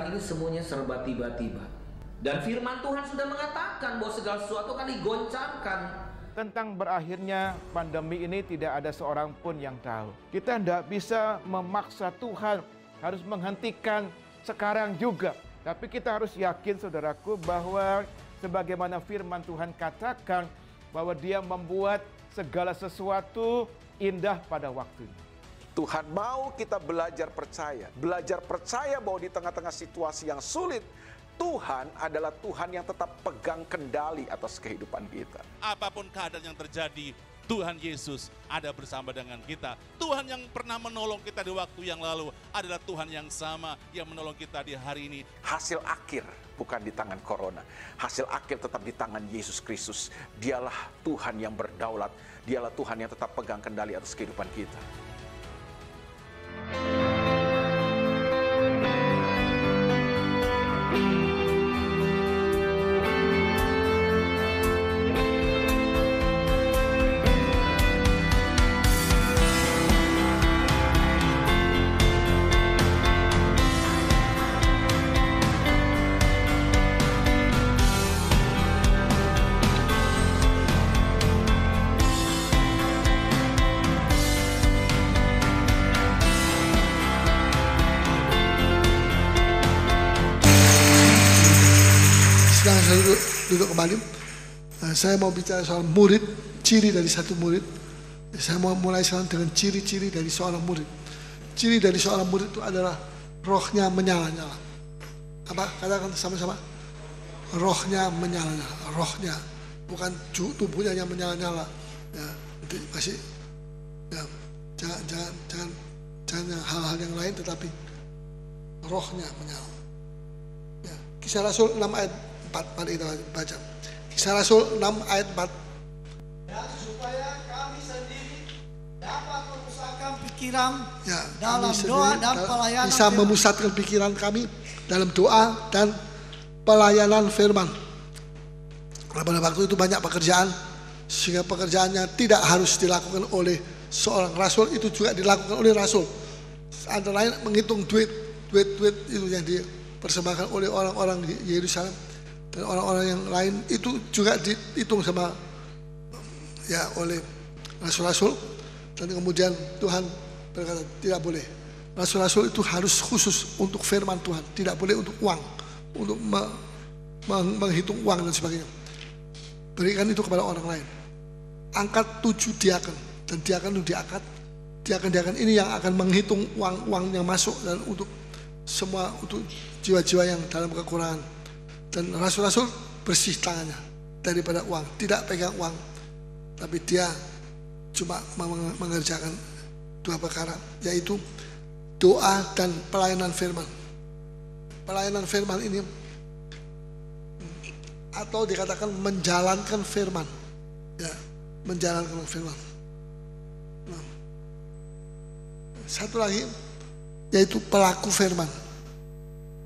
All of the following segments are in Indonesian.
sekarang ini semuanya serba tiba-tiba. Dan firman Tuhan sudah mengatakan bahwa segala sesuatu akan digoncangkan. Tentang berakhirnya pandemi ini tidak ada seorang pun yang tahu. Kita tidak bisa memaksa Tuhan harus menghentikan sekarang juga. Tapi kita harus yakin, saudaraku, bahwa sebagaimana firman Tuhan katakan bahwa Dia membuat segala sesuatu indah pada waktunya. Tuhan mau kita belajar percaya bahwa di tengah-tengah situasi yang sulit, Tuhan adalah Tuhan yang tetap pegang kendali atas kehidupan kita. Apapun keadaan yang terjadi, Tuhan Yesus ada bersama dengan kita. Tuhan yang pernah menolong kita di waktu yang lalu adalah Tuhan yang sama yang menolong kita di hari ini. Hasil akhir bukan di tangan corona. Hasil akhir tetap di tangan Yesus Kristus. Dialah Tuhan yang berdaulat. Dialah Tuhan yang tetap pegang kendali atas kehidupan kita. Duduk kembali. Saya mau bicara soal murid, ciri dari satu murid. Saya mau mulai sekarang dengan ciri-ciri dari seorang murid. Ciri dari seorang murid itu adalah rohnya menyala-nyala. Apa? Katakan sama-sama. Rohnya menyala-nyala. Rohnya, bukan tubuhnya yang menyala-nyala. Ya, nanti masih. Ya, jangan hal-hal yang lain, tetapi rohnya menyala. Ya, Kisah Rasul 6 ayat 4, mari kita baca. Kisah Rasul 6 ayat 4. Dan supaya kami sendiri dapat memusatkan pikiran dalam kami doa dan pelayanan bisa firman. memusatkan pikiran kami dalam doa dan pelayanan firman. Pada waktu itu banyak pekerjaan, sehingga pekerjaannya tidak harus dilakukan oleh seorang rasul, itu juga dilakukan oleh rasul. Antara lain menghitung duit itu yang dipersembahkan oleh orang-orang di Yerusalem. Dan orang-orang yang lain itu juga dihitung sama oleh rasul-rasul. Dan kemudian Tuhan berkata tidak boleh. Rasul-rasul itu harus khusus untuk firman Tuhan, tidak boleh untuk uang, untuk menghitung uang dan sebagainya. Berikan itu kepada orang lain. Angkat 7 diaken, dan diaken itu diangkat. Diaken-diaken ini yang akan menghitung uang yang masuk dan untuk semua, untuk jiwa-jiwa yang dalam kekurangan. Dan rasul-rasul bersih tangannya daripada uang, tidak pegang uang, tapi dia cuma mengerjakan 2 perkara, yaitu doa dan pelayanan firman. Pelayanan firman ini, atau dikatakan menjalankan firman, ya, menjalankan firman. Nah, satu lagi yaitu pelaku firman,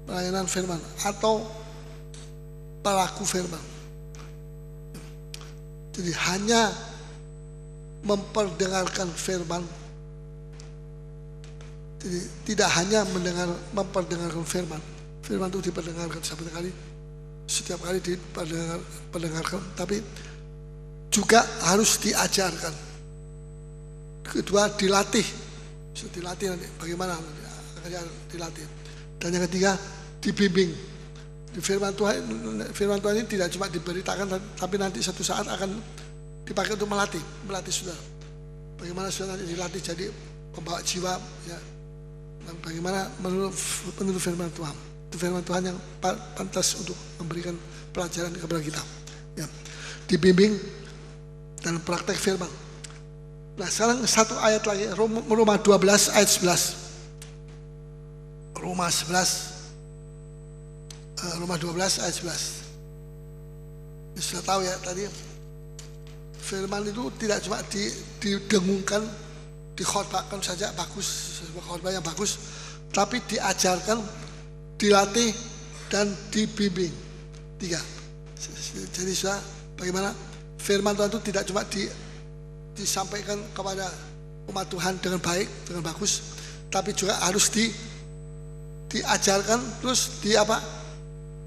pelayanan firman atau pelaku firman. Jadi hanya memperdengarkan firman. Jadi tidak hanya memperdengarkan firman. Firman itu diperdengarkan setiap kali diperdengarkan, tapi juga harus diajarkan. Kedua, dilatih. Dilatih nanti bagaimana dilatih. Dan yang ketiga, dibimbing. Firman Tuhan ini tidak cuma diberitakan, tapi nanti satu saat akan dipakai untuk melatih saudara. Bagaimana saudara nanti dilatih jadi pembawa jiwa, ya. Dan bagaimana menurut firman Tuhan. Itu firman Tuhan yang pantas untuk memberikan pelajaran kepada kita. Ya. Dibimbing dan praktek firman. Nah, sekarang satu ayat lagi, Roma 12 ayat 11. Roma 12 ayat 11. Sudah tahu ya tadi, firman itu tidak cuma didengungkan, dikhotbahkan saja bagus, khotbah yang bagus, tapi diajarkan, dilatih, dan dibimbing. 3. Jadi sudah bagaimana firman Tuhan itu tidak cuma disampaikan kepada umat Tuhan dengan baik, dengan bagus, tapi juga harus diajarkan, terus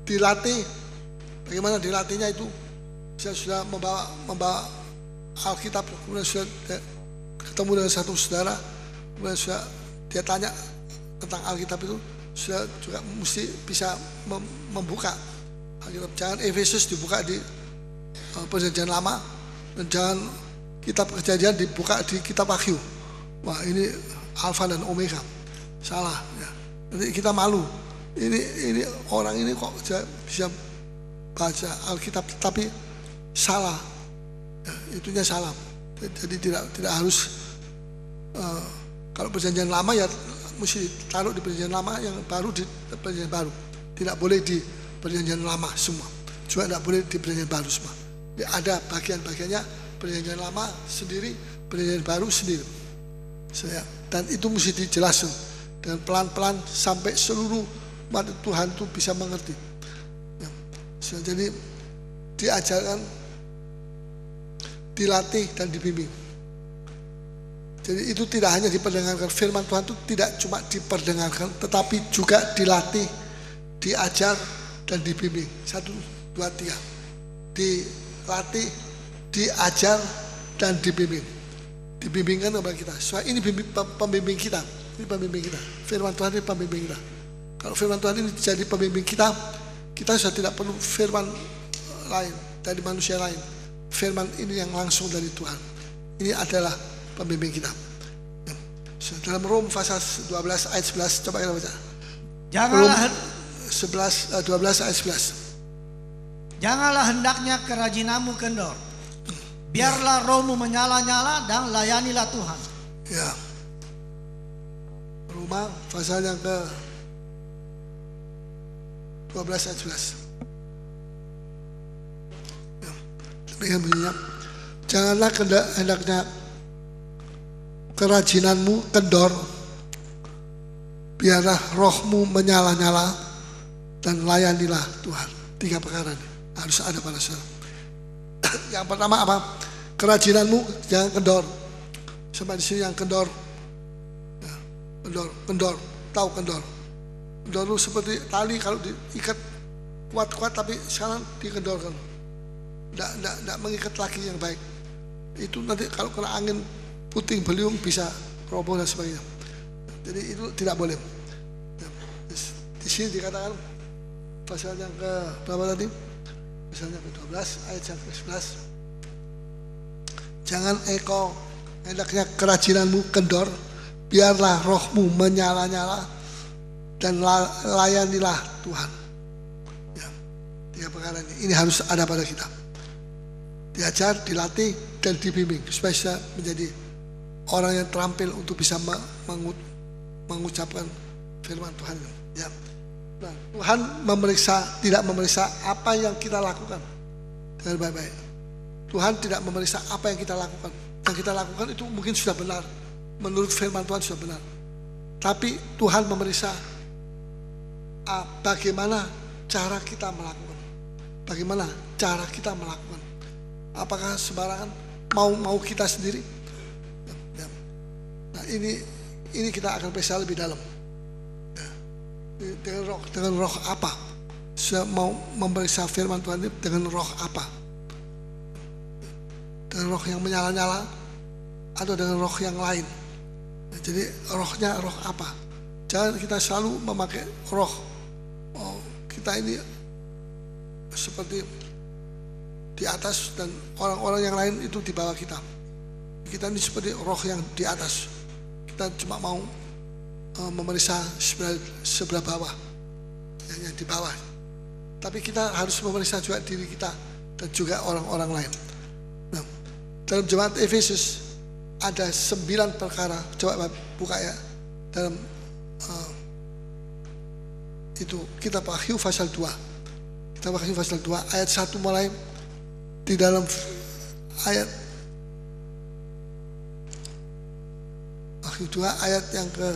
dilatih. Bagaimana dilatihnya itu? Saya sudah membawa Alkitab, kemudian sudah ketemu dengan satu saudara, kemudian sudah dia tanya tentang Alkitab itu, sudah juga mesti bisa membuka Alkitab. Jangan Efesus dibuka di Perjanjian Lama, dan jangan kitab Kejadian dibuka di kitab Wahyu. Wah, ini Alfa dan Omega, salah ya. Nanti kita malu. Ini orang ini kok bisa baca Alkitab tapi salah ya, itunya salah. Jadi tidak harus kalau Perjanjian Lama ya mesti taruh di Perjanjian Lama, yang baru di Perjanjian Baru. Tidak boleh di Perjanjian Lama semua, juga tidak boleh di Perjanjian Baru semua. Ya, ada bagian-bagiannya, Perjanjian Lama sendiri, Perjanjian Baru sendiri. Dan itu mesti dijelaskan dan pelan-pelan sampai seluruh umat Tuhan itu bisa mengerti. Jadi diajarkan, dilatih dan dibimbing. Jadi itu tidak hanya diperdengarkan, firman Tuhan itu tidak cuma diperdengarkan, tetapi juga dilatih, diajar dan dibimbing. 1, 2, 3. Dilatih, diajar dan dibimbing. Dibimbingkan kepada kita. Soal ini pembimbing kita. Ini pembimbing kita. Firman Tuhan ini pembimbing kita. Kalau firman Tuhan ini jadi pembimbing kita, kita sudah tidak perlu firman lain dari manusia lain. Firman ini yang langsung dari Tuhan. Ini adalah pembimbing kita. Dalam Rom pasal 12 ayat 11, coba kita baca. Janganlah Rom 12 ayat 11. Janganlah hendaknya kerajinanmu kendor. Biarlah rohmu menyala-nyala dan layanilah Tuhan. Ya. Roma pasal yang ke 12 ayat 11. Ya. Demikian bunyinya. Janganlah hendaknya kerajinanmu kendor. Biarlah rohmu menyala-nyala dan layanilah Tuhan. 3 perkara ini harus ada pada saudara. Yang pertama apa? Kerajinanmu jangan kendor. Sampai di sini yang kendor. Ya, kendor, tahu kendor. Kendor itu seperti tali kalau diikat kuat-kuat tapi sekarang dikendorkan. Tidak mengikat lagi yang baik. Itu nanti kalau kena angin puting beliung bisa roboh dan sebagainya. Jadi itu tidak boleh. Ya, di sini dikatakan pasal yang ke berapa tadi? Pasalnya ke-12 ayat yang ke-11. Jangan engkau hendaknya kerajinanmu kendor, biarlah rohmu menyala-nyala dan layanilah Tuhan. Ya, 3 perkara ini harus ada pada kita. Diajar, dilatih dan dibimbing supaya bisa menjadi orang yang terampil untuk bisa mengucapkan firman Tuhan. Ya. Nah, Tuhan tidak memeriksa apa yang kita lakukan dengan baik-baik. Tuhan tidak memeriksa apa yang kita lakukan. Yang kita lakukan itu mungkin sudah benar, menurut firman Tuhan sudah benar. Tapi Tuhan memeriksa bagaimana cara kita melakukan. Bagaimana cara kita melakukan. Apakah sembarangan mau kita sendiri? Ya. Nah, ini kita akan periksa lebih dalam. Dengan roh apa? Sudah mau memeriksa firman Tuhan ini dengan roh apa? Dengan roh yang menyala-nyala atau dengan roh yang lain? Nah, jadi rohnya roh apa? Jangan kita selalu memakai roh. Oh, kita ini seperti di atas dan orang-orang yang lain itu di bawah kita. Kita ini seperti roh yang di atas. Kita cuma mau memeriksa sebelah bawah, yang di bawah. Tapi kita harus memeriksa juga diri kita dan juga orang-orang lain. Nah, dalam jemaat Efesus ada 9 perkara. Coba buka ya dalam itu kitab Wahyu pasal 2. Kitab Wahyu pasal 2 ayat 1 mulai di dalam ayat Wahyu 2 ayat yang ke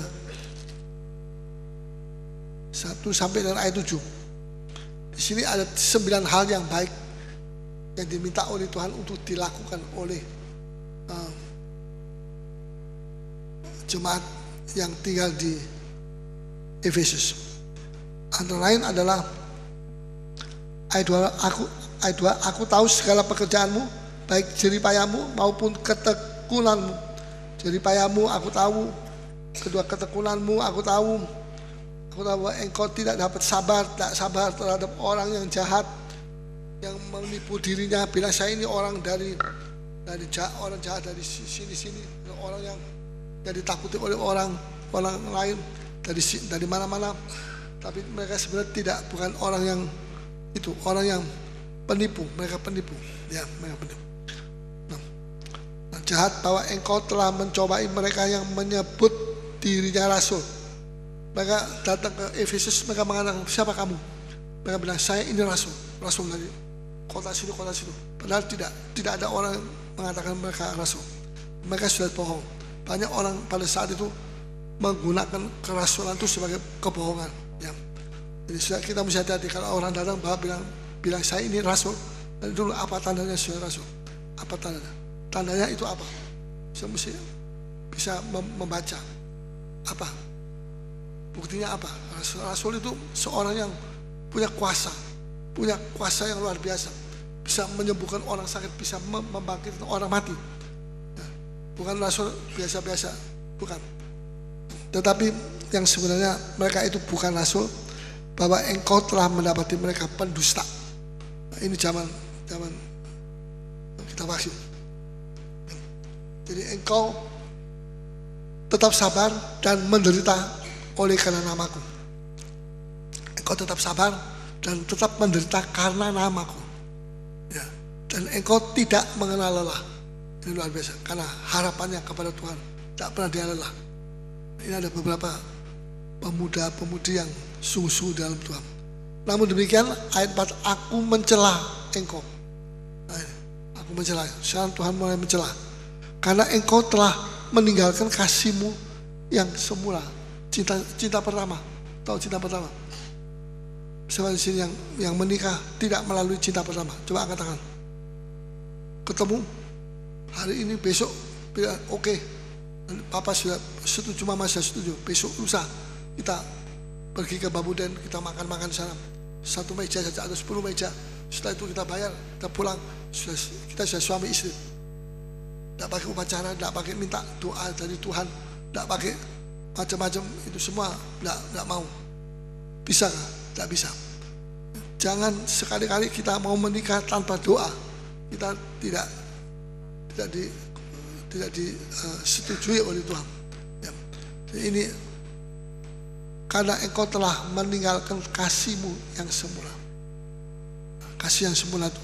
1 sampai dengan ayat 7. Di sini ada 9 hal yang baik yang diminta oleh Tuhan untuk dilakukan oleh jemaat yang tinggal di Efesus. Antara lain adalah ayat 2, aku tahu segala pekerjaanmu, baik jeripayamu maupun ketekunanmu. Jeripayamu aku tahu, kedua ketekunanmu aku tahu bahwa engkau tidak dapat tak sabar terhadap orang yang jahat, yang menipu dirinya. Bila saya ini orang dari orang jahat dari sini, orang yang ditakuti oleh orang lain dari mana-mana, tapi mereka sebenarnya bukan orang yang itu, orang yang penipu, mereka penipu, ya mereka penipu. Nah, jahat bahwa engkau telah mencobai mereka yang menyebut dirinya rasul. Mereka datang ke Efesus, mereka mengatakan, siapa kamu? Mereka bilang, saya ini rasul dari kota situ. Padahal tidak ada orang yang mengatakan mereka rasul. Mereka sudah bohong. Banyak orang pada saat itu menggunakan kerasulan itu sebagai kebohongan. Ya. Jadi kita mesti hati-hati kalau orang datang bilang saya ini rasul. Dan dulu apa tandanya saya rasul? Apa tandanya? Tandanya itu apa? Saya mesti bisa membaca. Apa? Buktinya apa? Rasul itu seorang yang punya kuasa yang luar biasa, bisa menyembuhkan orang sakit, bisa membangkitkan orang mati. Ya, bukan rasul biasa-biasa, bukan. Tetapi yang sebenarnya mereka itu bukan rasul, bahwa engkau telah mendapati mereka pendusta. Nah, ini zaman kita wahyu. Jadi engkau tetap sabar dan menderita oleh karena namaku. Engkau tetap sabar dan tetap menderita karena namaku. Ya. Dan engkau tidak mengenal lelah. Ini luar biasa. Karena harapannya kepada Tuhan tak pernah dia lelah. Ini ada beberapa pemuda-pemudi yang sungguh-sungguh dalam Tuhan. Namun demikian ayat 4, aku mencela engkau. Nah, aku mencela. Sekarang Tuhan mulai mencela. Karena engkau telah meninggalkan kasihmu yang semula. Cinta pertama. Tahu cinta pertama? Siapa di sini yang menikah tidak melalui cinta pertama? Coba angkat tangan. Ketemu hari ini, besok bilang oke. Papa sudah setuju, mama sudah setuju. Besok lusa kita pergi ke Babuden, kita makan sana. 1 meja saja atau 10 meja. Setelah itu kita bayar, kita pulang. Kita sudah suami istri. Tidak pakai upacara, tidak pakai minta doa dari Tuhan, tidak pakai macam-macam itu semua, tidak mau. Bisa nggak? Tidak bisa. Jangan sekali-kali kita mau menikah tanpa doa. Kita tidak disetujui oleh Tuhan. Ya. Ini karena engkau telah meninggalkan kasihmu yang semula. Kasih yang semula itu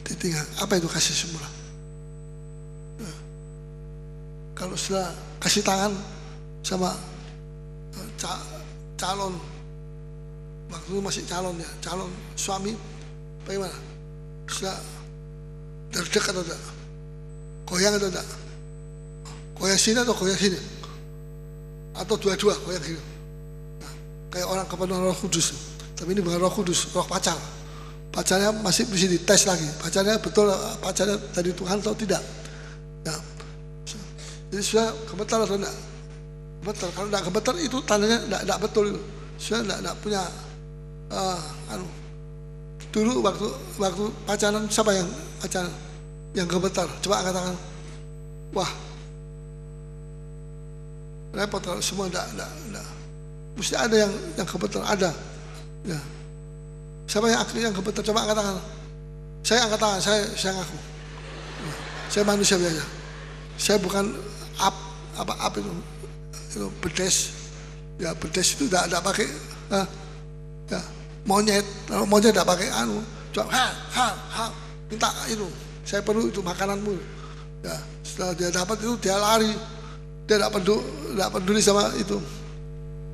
ditinggal. Apa itu kasih semula? Kalau sudah kasih tangan sama calon, waktu itu masih calon ya, calon suami, bagaimana? Sudah terdekat atau tidak? Goyang atau tidak? Goyang sini atau goyang sini? Atau dua-dua goyang sini? Nah, kayak orang kepenuhan Roh Kudus. Tapi ini bukan Roh Kudus, roh pacar. Pacarnya masih bisa dites lagi. Pacarnya betul, pacarnya dari Tuhan atau tidak? Nah, jadi sudah gemetar atau tidak? Gemetar. Kalau tidak gemetar itu tandanya tidak betul itu. Sudah tidak punya dulu waktu pacaran siapa yang pacaran yang gemetar? Coba angkat tangan. Wah, repot kalau semua tidak. Mesti ada yang gemetar, ada. Ya. Siapa yang gemetar? Coba angkat tangan. Saya angkat tangan, saya ngaku. Ya. Saya manusia biasa. Saya bukan apa itu bedes. Ya bedes itu tidak pakai ya, monyet. Kalau monyet tidak pakai coba minta itu. Saya perlu itu makananmu. Ya, setelah dia dapat itu dia lari. Dia tidak peduli sama itu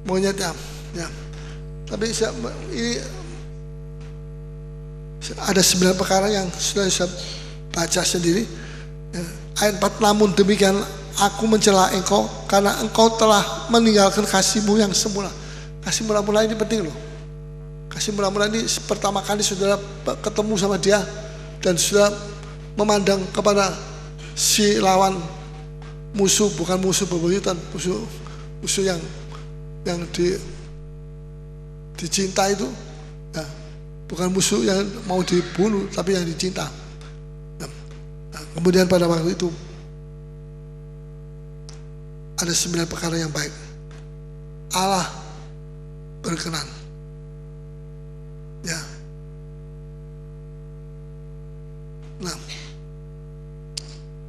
monyetnya. Ya. Tapi ini ada 9 perkara yang sudah saya baca sendiri. Ya. Ayat 4, namun demikian aku mencela engkau karena engkau telah meninggalkan kasihmu yang semula. Kasih mula-mula ini penting loh. Kasih mula-mula ini pertama kali saudara ketemu sama dia dan sudah memandang kepada si lawan musuh, bukan musuh bebuyutan, musuh yang Dicinta itu ya, bukan musuh yang mau dibunuh, tapi yang dicinta. Nah, kemudian pada waktu itu ada 9 perkara yang baik. Allah berkenan. Ya. Nah,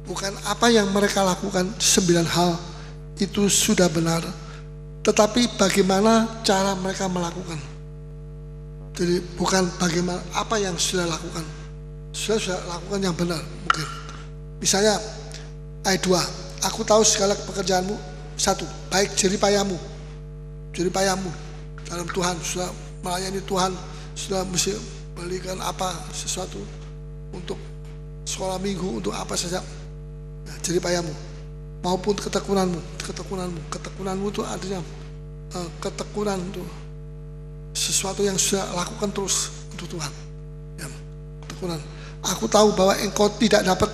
bukan apa yang mereka lakukan 9 hal itu sudah benar, tetapi bagaimana cara mereka melakukan. Jadi bukan bagaimana apa yang sudah lakukan, sudah lakukan yang benar mungkin. Misalnya ayat 2, aku tahu segala pekerjaanmu, 1, baik jeripayamu dalam Tuhan, sudah melayani Tuhan, sudah mesti belikan apa sesuatu untuk sekolah minggu, untuk apa saja, nah, jeripayamu, maupun ketekunanmu itu artinya ketekunan itu sesuatu yang sudah lakukan terus untuk Tuhan. Ya, ketekunan. Aku tahu bahwa engkau tidak dapat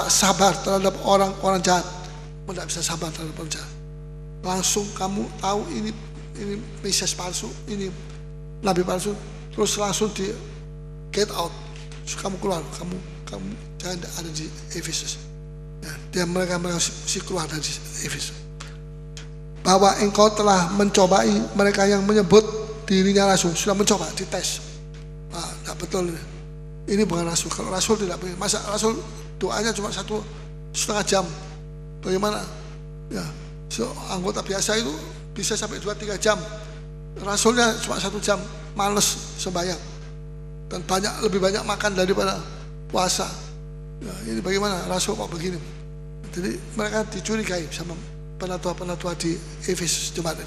sabar terhadap orang-orang jahat. Kamu tidak bisa sabar terhadap orang jahat. Langsung kamu tahu ini Mesias palsu, ini Nabi palsu, terus langsung di get out. Terus kamu keluar, kamu jangan ada di Efesus. Ya, mereka mesti keluar dari Efesus. Bahwa engkau telah mencobai mereka yang menyebut dirinya rasul, sudah mencoba, dites. Nah, tidak betul ini. Ini bukan rasul. Kalau rasul tidak boleh. Masa rasul doanya cuma 1,5 jam? Bagaimana? Ya, anggota biasa itu bisa sampai 2-3 jam. Rasulnya cuma 1 jam, males sembahyang. Dan lebih banyak makan daripada puasa. Ya, ini bagaimana? Rasul kok begini? Jadi mereka dicurigai sama penatua-penatua di Efesus, jemaat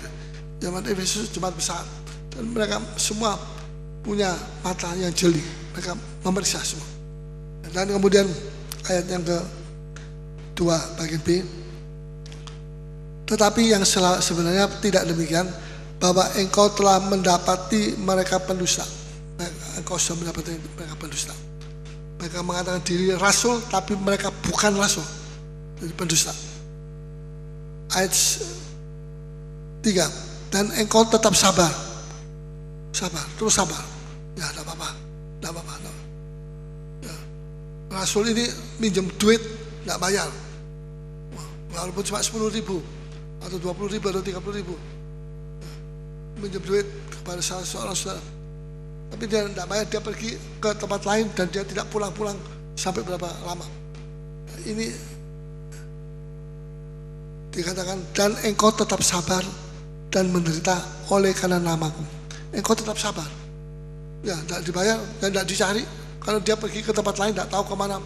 Efesus, jemaat besar. Dan mereka semua punya mata yang jeli. Mereka memeriksa semua. Dan kemudian ayat yang ke-2 bagian B. Tetapi yang sebenarnya tidak demikian, bahwa engkau telah mendapati mereka pendusta. Engkau sudah mendapati mereka pendusta. Mereka mengatakan diri rasul, tapi mereka bukan rasul. Jadi pendusta. Ayat 3. Dan engkau tetap sabar. Terus sabar. Ya, tidak apa-apa. Ya. Rasul ini minjem duit, tidak bayar. Walaupun cuma 10.000 atau 20.000 atau 30.000. Ya. Minjem duit kepada salah seorang saudara. Tapi dia tidak bayar, dia pergi ke tempat lain dan dia tidak pulang-pulang sampai berapa lama. Nah, ini dikatakan, dan engkau tetap sabar dan menderita oleh karena namaku. Engkau tetap sabar. Ya, tidak dibayar dan tidak dicari. Kalau dia pergi ke tempat lain, tidak tahu kemana.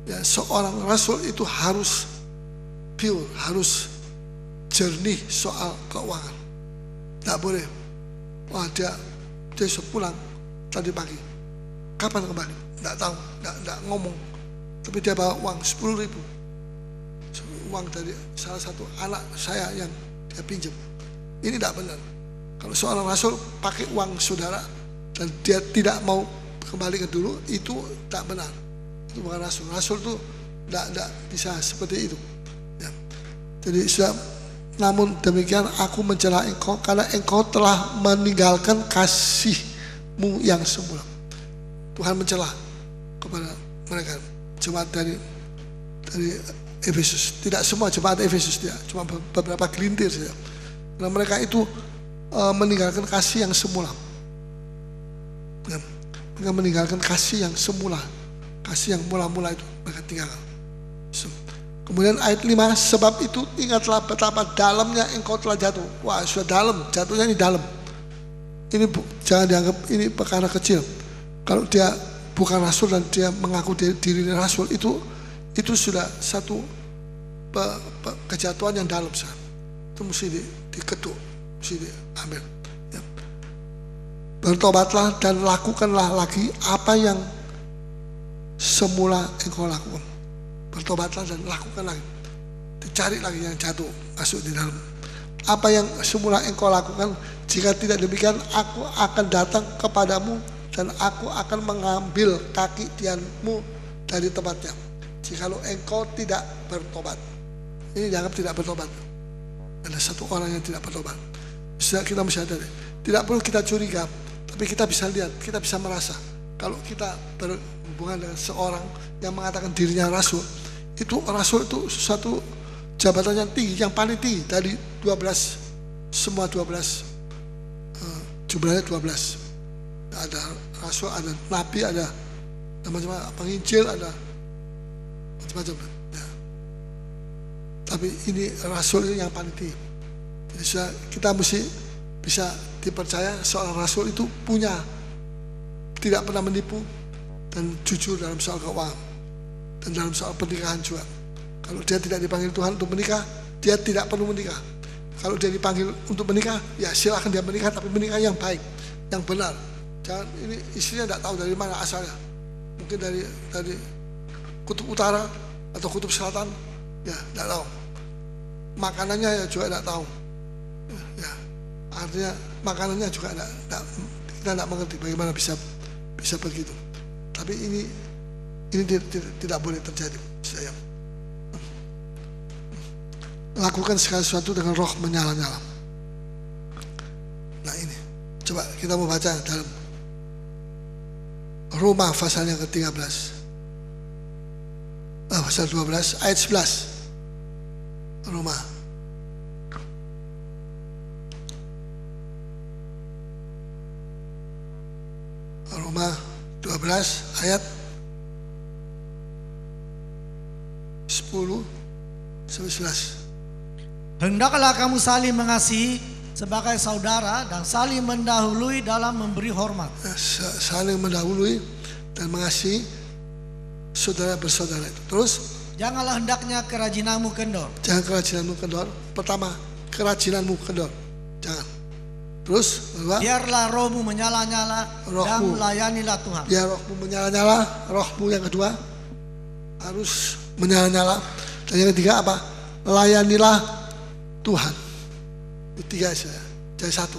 Ya, seorang rasul itu harus pure, harus jernih soal keuangan. Tidak boleh. Wah, dia sudah pulang tadi pagi. Kapan kembali? Tidak tahu, tidak ngomong. Tapi dia bawa uang 10.000. Uang dari salah satu anak saya yang dia pinjam. Ini tidak benar. Kalau seorang rasul pakai uang saudara dan dia tidak mau kembali ke dulu, itu tak benar. Itu bukan rasul. Rasul itu tidak bisa seperti itu. Ya. Jadi namun demikian aku mencela engkau karena engkau telah meninggalkan kasihmu yang semula. Tuhan mencela kepada mereka, jemaat dari Efesus. Tidak semua jemaat Efesus, dia cuma beberapa gelintir saja. Karena mereka itu meninggalkan kasih yang semula. Ya, mereka meninggalkan kasih yang semula, kasih yang mula-mula itu mereka tinggalkan. Kemudian ayat 5, sebab itu ingatlah betapa dalamnya engkau telah jatuh. Wah, sudah dalam, jatuhnya ini dalam. Ini jangan dianggap ini perkara kecil. Kalau dia bukan rasul dan dia mengaku dirinya rasul, itu sudah satu kejatuhan yang dalam. Itu mesti diketuk, mesti diambil. Ya. Bertobatlah dan lakukanlah lagi apa yang semula engkau lakukan. Bertobatlah dan lakukan lagi. Dicari lagi yang jatuh masuk di dalam. Apa yang semula engkau lakukan, jika tidak demikian aku akan datang kepadamu dan aku akan mengambil kaki tianmu dari tempatnya. Jikalau engkau tidak bertobat. Ini dianggap tidak bertobat. Ada satu orang yang tidak bertobat. Kita mesti sadari. Tidak perlu kita curiga, tapi kita bisa lihat, kita bisa merasa. Kalau kita berhubungan dengan seorang yang mengatakan dirinya rasul itu suatu jabatan yang tinggi, yang paling tinggi dari 12, semua 12, jumlahnya 12. Ada rasul, ada nabi, ada macam-macam, penginjil, ada macam-macam. Ya. Tapi ini rasul ini yang paling tinggi. Jadi kita mesti bisa dipercaya seorang rasul itu tidak pernah menipu dan jujur dalam soal keuangan dan dalam soal pernikahan juga. Kalau dia tidak dipanggil Tuhan untuk menikah, dia tidak perlu menikah. Kalau dia dipanggil untuk menikah, ya silakan dia menikah, tapi menikah yang baik, yang benar. Jangan ini istrinya tidak tahu dari mana asalnya. Mungkin dari kutub utara atau kutub selatan, ya tidak tahu. Makanannya ya juga tidak tahu. Ya, artinya makanannya juga kita tidak mengerti bagaimana bisa begitu. Tapi ini tidak boleh terjadi. Saya lakukan segala sesuatu dengan roh menyala-nyala. Nah ini, coba kita mau baca dalam Roma pasal yang ke-13, pasal 12 ayat 11. Roma Roma 12 ayat 10 sampai 11. Hendaklah kamu saling mengasihi sebagai saudara dan saling mendahului dalam memberi hormat. Saling mendahului dan mengasihi saudara bersaudara itu. Terus, janganlah hendaknya kerajinanmu kendor. Jangan kerajinanmu kendor. Pertama, kerajinanmu kendor. Jangan. Terus, kedua, biarlah rohmu menyala-nyala dan melayanilah Tuhan. Biar rohmu menyala-nyala, rohmu yang kedua harus menyala-nyala. Dan yang ketiga apa? Layanilah Tuhan. Itu tiga saja. Jadi 1,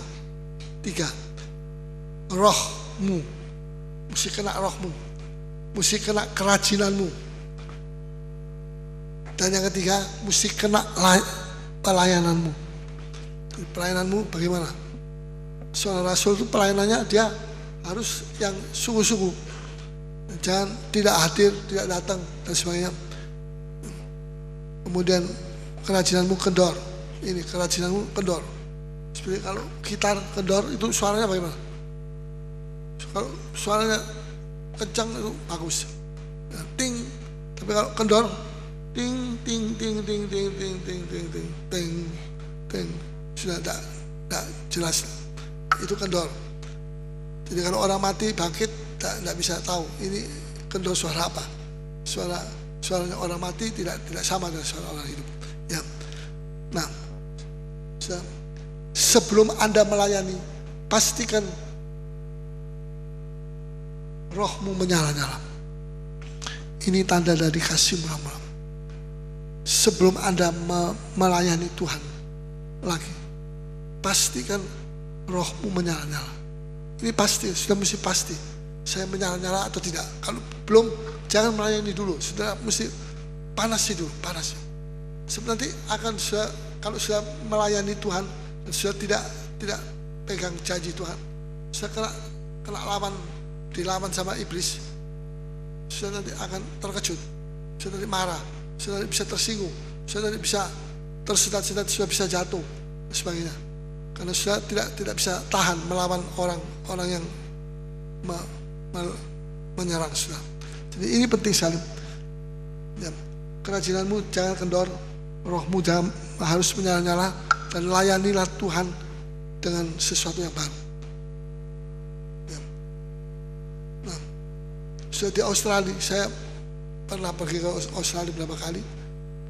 3. Rohmu mesti kena rohmu, mesti kena kerajinanmu. Dan yang ketiga mesti kena pelayananmu. Pelayananmu bagaimana? Seorang rasul itu pelayanannya dia harus yang sungguh-sungguh. Jangan tidak hadir, tidak datang dan sebagainya. Kemudian kerajinanmu kendor. Ini kerajinanmu kendor. Seperti kalau gitar kendor itu suaranya bagaimana? Kalau suaranya kencang itu bagus. Ya, ting. Tapi kalau kendor, ting ting ting ting ting ting ting ting ting ting ting, sudah tidak jelas. Itu kendor. Jadi kalau orang mati bangkit tidak bisa tahu ini kendor suara apa. Suaranya orang mati tidak sama dengan suara orang hidup. Ya. Nah, sebelum Anda melayani, pastikan rohmu menyala-nyala. Ini tanda dari kasih mula-mula. Sebelum Anda melayani Tuhan lagi, pastikan rohmu menyala-nyala. Ini pasti, sudah mesti pasti. Saya menyala-nyala atau tidak. Kalau belum, jangan melayani dulu. Sudah mesti panasi dulu, panasi. Sebab nanti akan kalau sudah melayani Tuhan dan sudah tidak pegang janji Tuhan, sudah kena dilawan sama iblis, sudah nanti akan terkejut, sudah nanti marah, sudah nanti bisa tersinggung, sudah nanti bisa tersedat-sedat, sudah bisa jatuh dan sebagainya. Karena sudah tidak bisa tahan melawan orang yang menyerang sudah. Jadi ini penting sekali. Ya, kerajinanmu jangan kendor. Rohmu harus menyala-nyala dan layanilah Tuhan dengan sesuatu yang baru. Ya. Nah, sudah di Australia, saya pernah pergi ke Australia beberapa kali.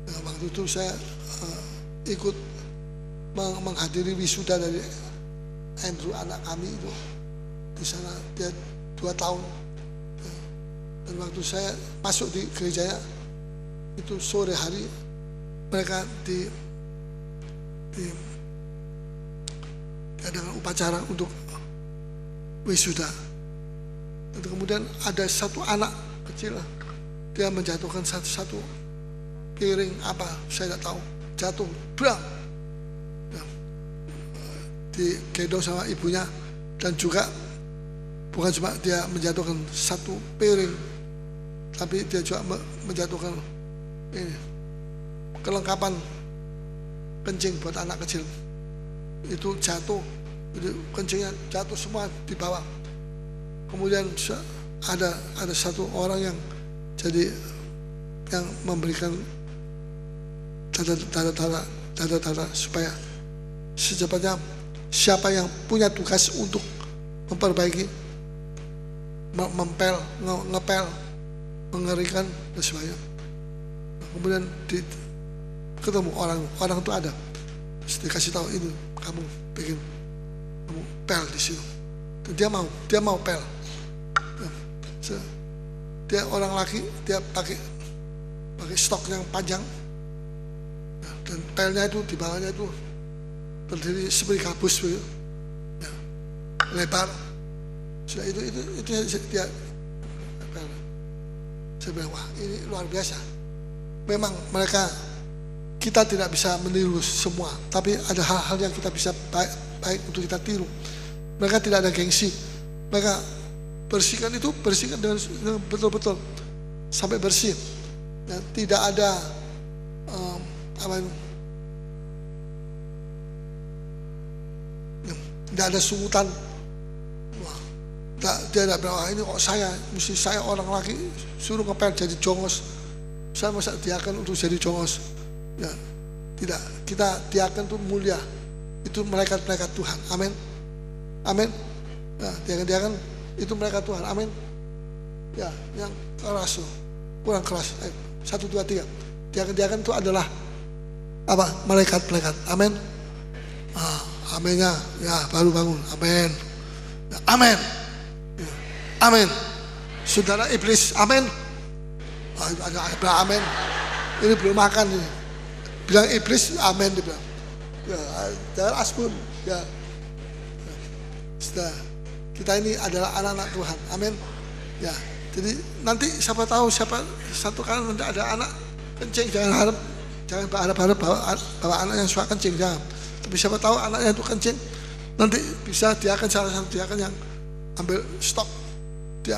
Nah, waktu itu saya ikut menghadiri wisuda dari Andrew, anak kami itu. Di sana dia 2 tahun. Ya. Dan waktu saya masuk di gerejanya itu sore hari, mereka diadakan upacara untuk wisuda. Dan kemudian ada satu anak kecil, dia menjatuhkan satu piring apa saya tidak tahu, jatuh, bram. digendong sama ibunya, dan juga bukan cuma dia menjatuhkan satu piring, tapi dia juga menjatuhkan ini kelengkapan kencing buat anak kecil. Itu jatuh, jadi kencingnya jatuh semua di bawah. Kemudian ada satu orang yang jadi yang memberikan tanda-tanda supaya secepatnya siapa yang punya tugas untuk memperbaiki, ngepel, mengerikan dan sebagainya. Kemudian ketemu orang itu ada, terus dikasih tahu ini kamu pel di sini. Dia mau pel. Dia orang laki, dia pakai stok yang panjang, dan pelnya itu di bawahnya itu berdiri seperti gabus begitu, ya, lebar. Sudah itu dia pel. Saya bilang, wah ini luar biasa. Memang kita tidak bisa meniru semua, tapi ada hal-hal yang kita bisa baik untuk kita tiru. Mereka tidak ada gengsi, mereka bersihkan dengan betul-betul sampai bersih, dan tidak ada tidak ada sungutan. Wah, dia tidak bilang, ini kok saya orang laki suruh ngepel jadi jongos, saya masa diakan untuk jadi jongos. Ya, tidak, kita diakan itu mulia, itu malaikat-malaikat Tuhan, amin, amin. Ya, diakan itu malaikat Tuhan, amin. Ya, yang keras, kurang keras. 1, 2, 3. Diakan itu adalah apa? Malaikat-malaikat, amin. Aminnya, ya baru bangun, amin, ya, amin, ya, amin. Saudara iblis, amin. Ada amin. Ini belum makan ini. Bilang iblis, amin dia bilang. Ya, jangan asbun. Ya. Sudah, kita ini adalah anak-anak Tuhan, amin. Ya, jadi nanti siapa tahu satu kali nanti ada anak kencing, jangan berharap bahwa anak yang suka kencing, jangan. Tapi siapa tahu anaknya itu kencing, nanti bisa diakan salah satu diakan yang ambil stok, dia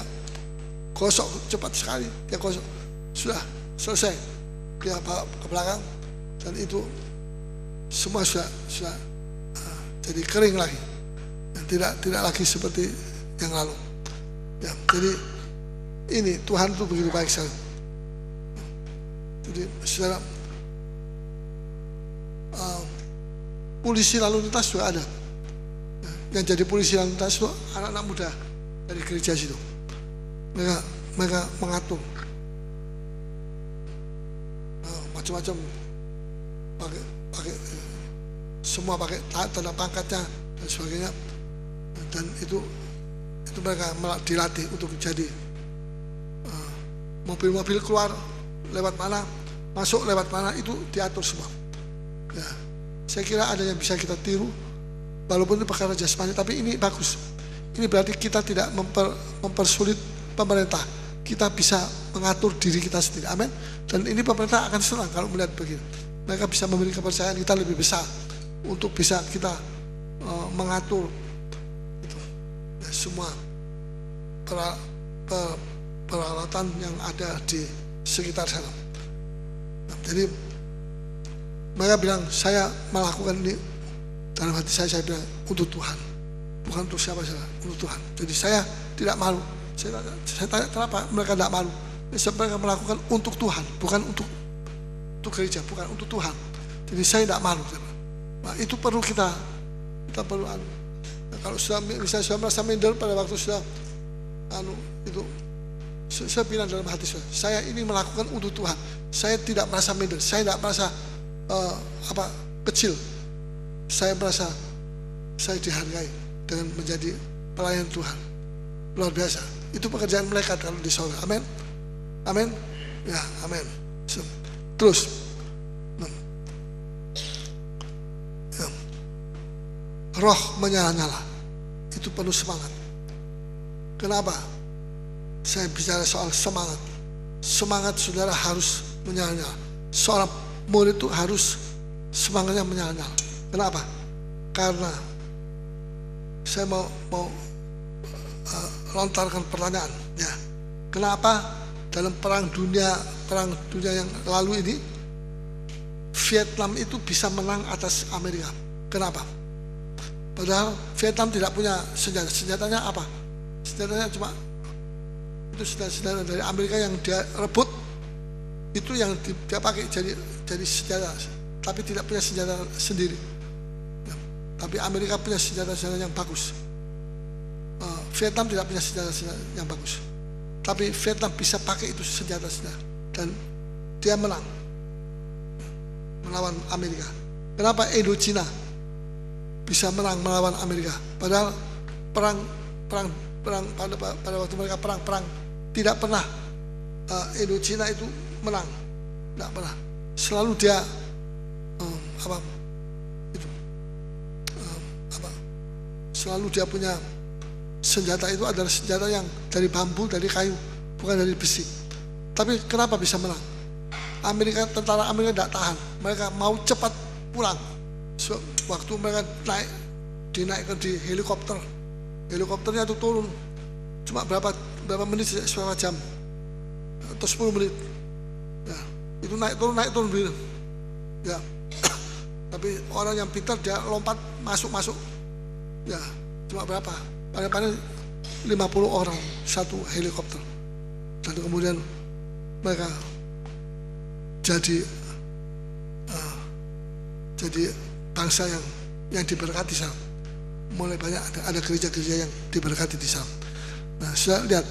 gosok cepat sekali, dia gosok, sudah selesai, dia bawa ke belakang. Dan itu semua sudah jadi kering lagi, dan tidak lagi seperti yang lalu. Ya, jadi ini Tuhan itu begitu baik sekali. Jadi saudara, polisi lalu lintas juga ada. Yang jadi polisi lalu lintas itu anak-anak muda dari gereja situ. Mereka mengatur macam-macam. Semua pakai tanda pangkatnya dan sebagainya, dan itu mereka dilatih untuk jadi mobil-mobil keluar lewat mana, masuk lewat mana, itu diatur semua. Ya, saya kira ada yang bisa kita tiru, walaupun itu perkara jasmani, tapi ini bagus. Ini berarti kita tidak mempersulit pemerintah, kita bisa mengatur diri kita sendiri, amin. Dan ini pemerintah akan senang kalau melihat begini. Mereka bisa memberi kepercayaan kita lebih besar untuk bisa kita mengatur itu, ya, semua peralatan yang ada di sekitar sana. Nah, jadi mereka bilang, saya melakukan ini dalam hati saya bilang untuk Tuhan, bukan untuk siapa-siapa, untuk Tuhan. Jadi saya tidak malu. Saya tanya kenapa mereka tidak malu. Mereka melakukan untuk Tuhan, bukan untuk gereja, bukan untuk Tuhan. Jadi saya tidak malu. Nah, itu perlu kita perlu. Nah, kalau misalnya sudah merasa minder pada waktu sudah itu, saya bilang dalam hati saya ini melakukan untuk Tuhan. Saya tidak merasa minder, saya tidak merasa kecil. Saya merasa saya dihargai dengan menjadi pelayan Tuhan. Luar biasa. Itu pekerjaan malaikat kalau di sorga. Amin. Amin. Ya, amin. Terus, ya, roh menyala-nyala, itu penuh semangat. Kenapa? Saya bicara soal semangat. Semangat saudara harus menyala-nyala. Seorang murid itu harus semangatnya menyala-nyala. Kenapa? Karena saya mau lontarkan pertanyaan, ya. Kenapa dalam perang dunia yang lalu ini Vietnam itu bisa menang atas Amerika? Kenapa? Padahal Vietnam tidak punya senjata. Senjatanya apa? Senjatanya cuma itu senjata dari Amerika yang dia rebut, itu yang dia pakai jadi senjata, tapi tidak punya senjata sendiri. Ya, tapi Amerika punya senjata-senjata yang bagus. Vietnam tidak punya senjata yang bagus, tapi Vietnam bisa pakai itu senjata-senjata dan dia menang melawan Amerika. Kenapa Indochina bisa menang melawan Amerika? Padahal perang pada waktu mereka perang tidak pernah Indochina itu menang, tidak pernah. Selalu dia selalu dia punya senjata itu adalah senjata yang dari bambu, dari kayu, bukan dari besi. Tapi kenapa bisa menang? Tentara Amerika tidak tahan. Mereka mau cepat pulang. Waktu mereka dinaikkan di helikopter, helikopternya itu turun cuma berapa menit, berapa jam atau 10 menit. Ya, itu naik turun gitu. Ya. Tapi orang yang pintar dia lompat masuk. Ya, cuma berapa? Paling 50 orang satu helikopter. Dan kemudian mereka jadi bangsa yang diberkati sana. Mulai banyak ada gereja-gereja yang diberkati di sana. Nah, sudah lihat,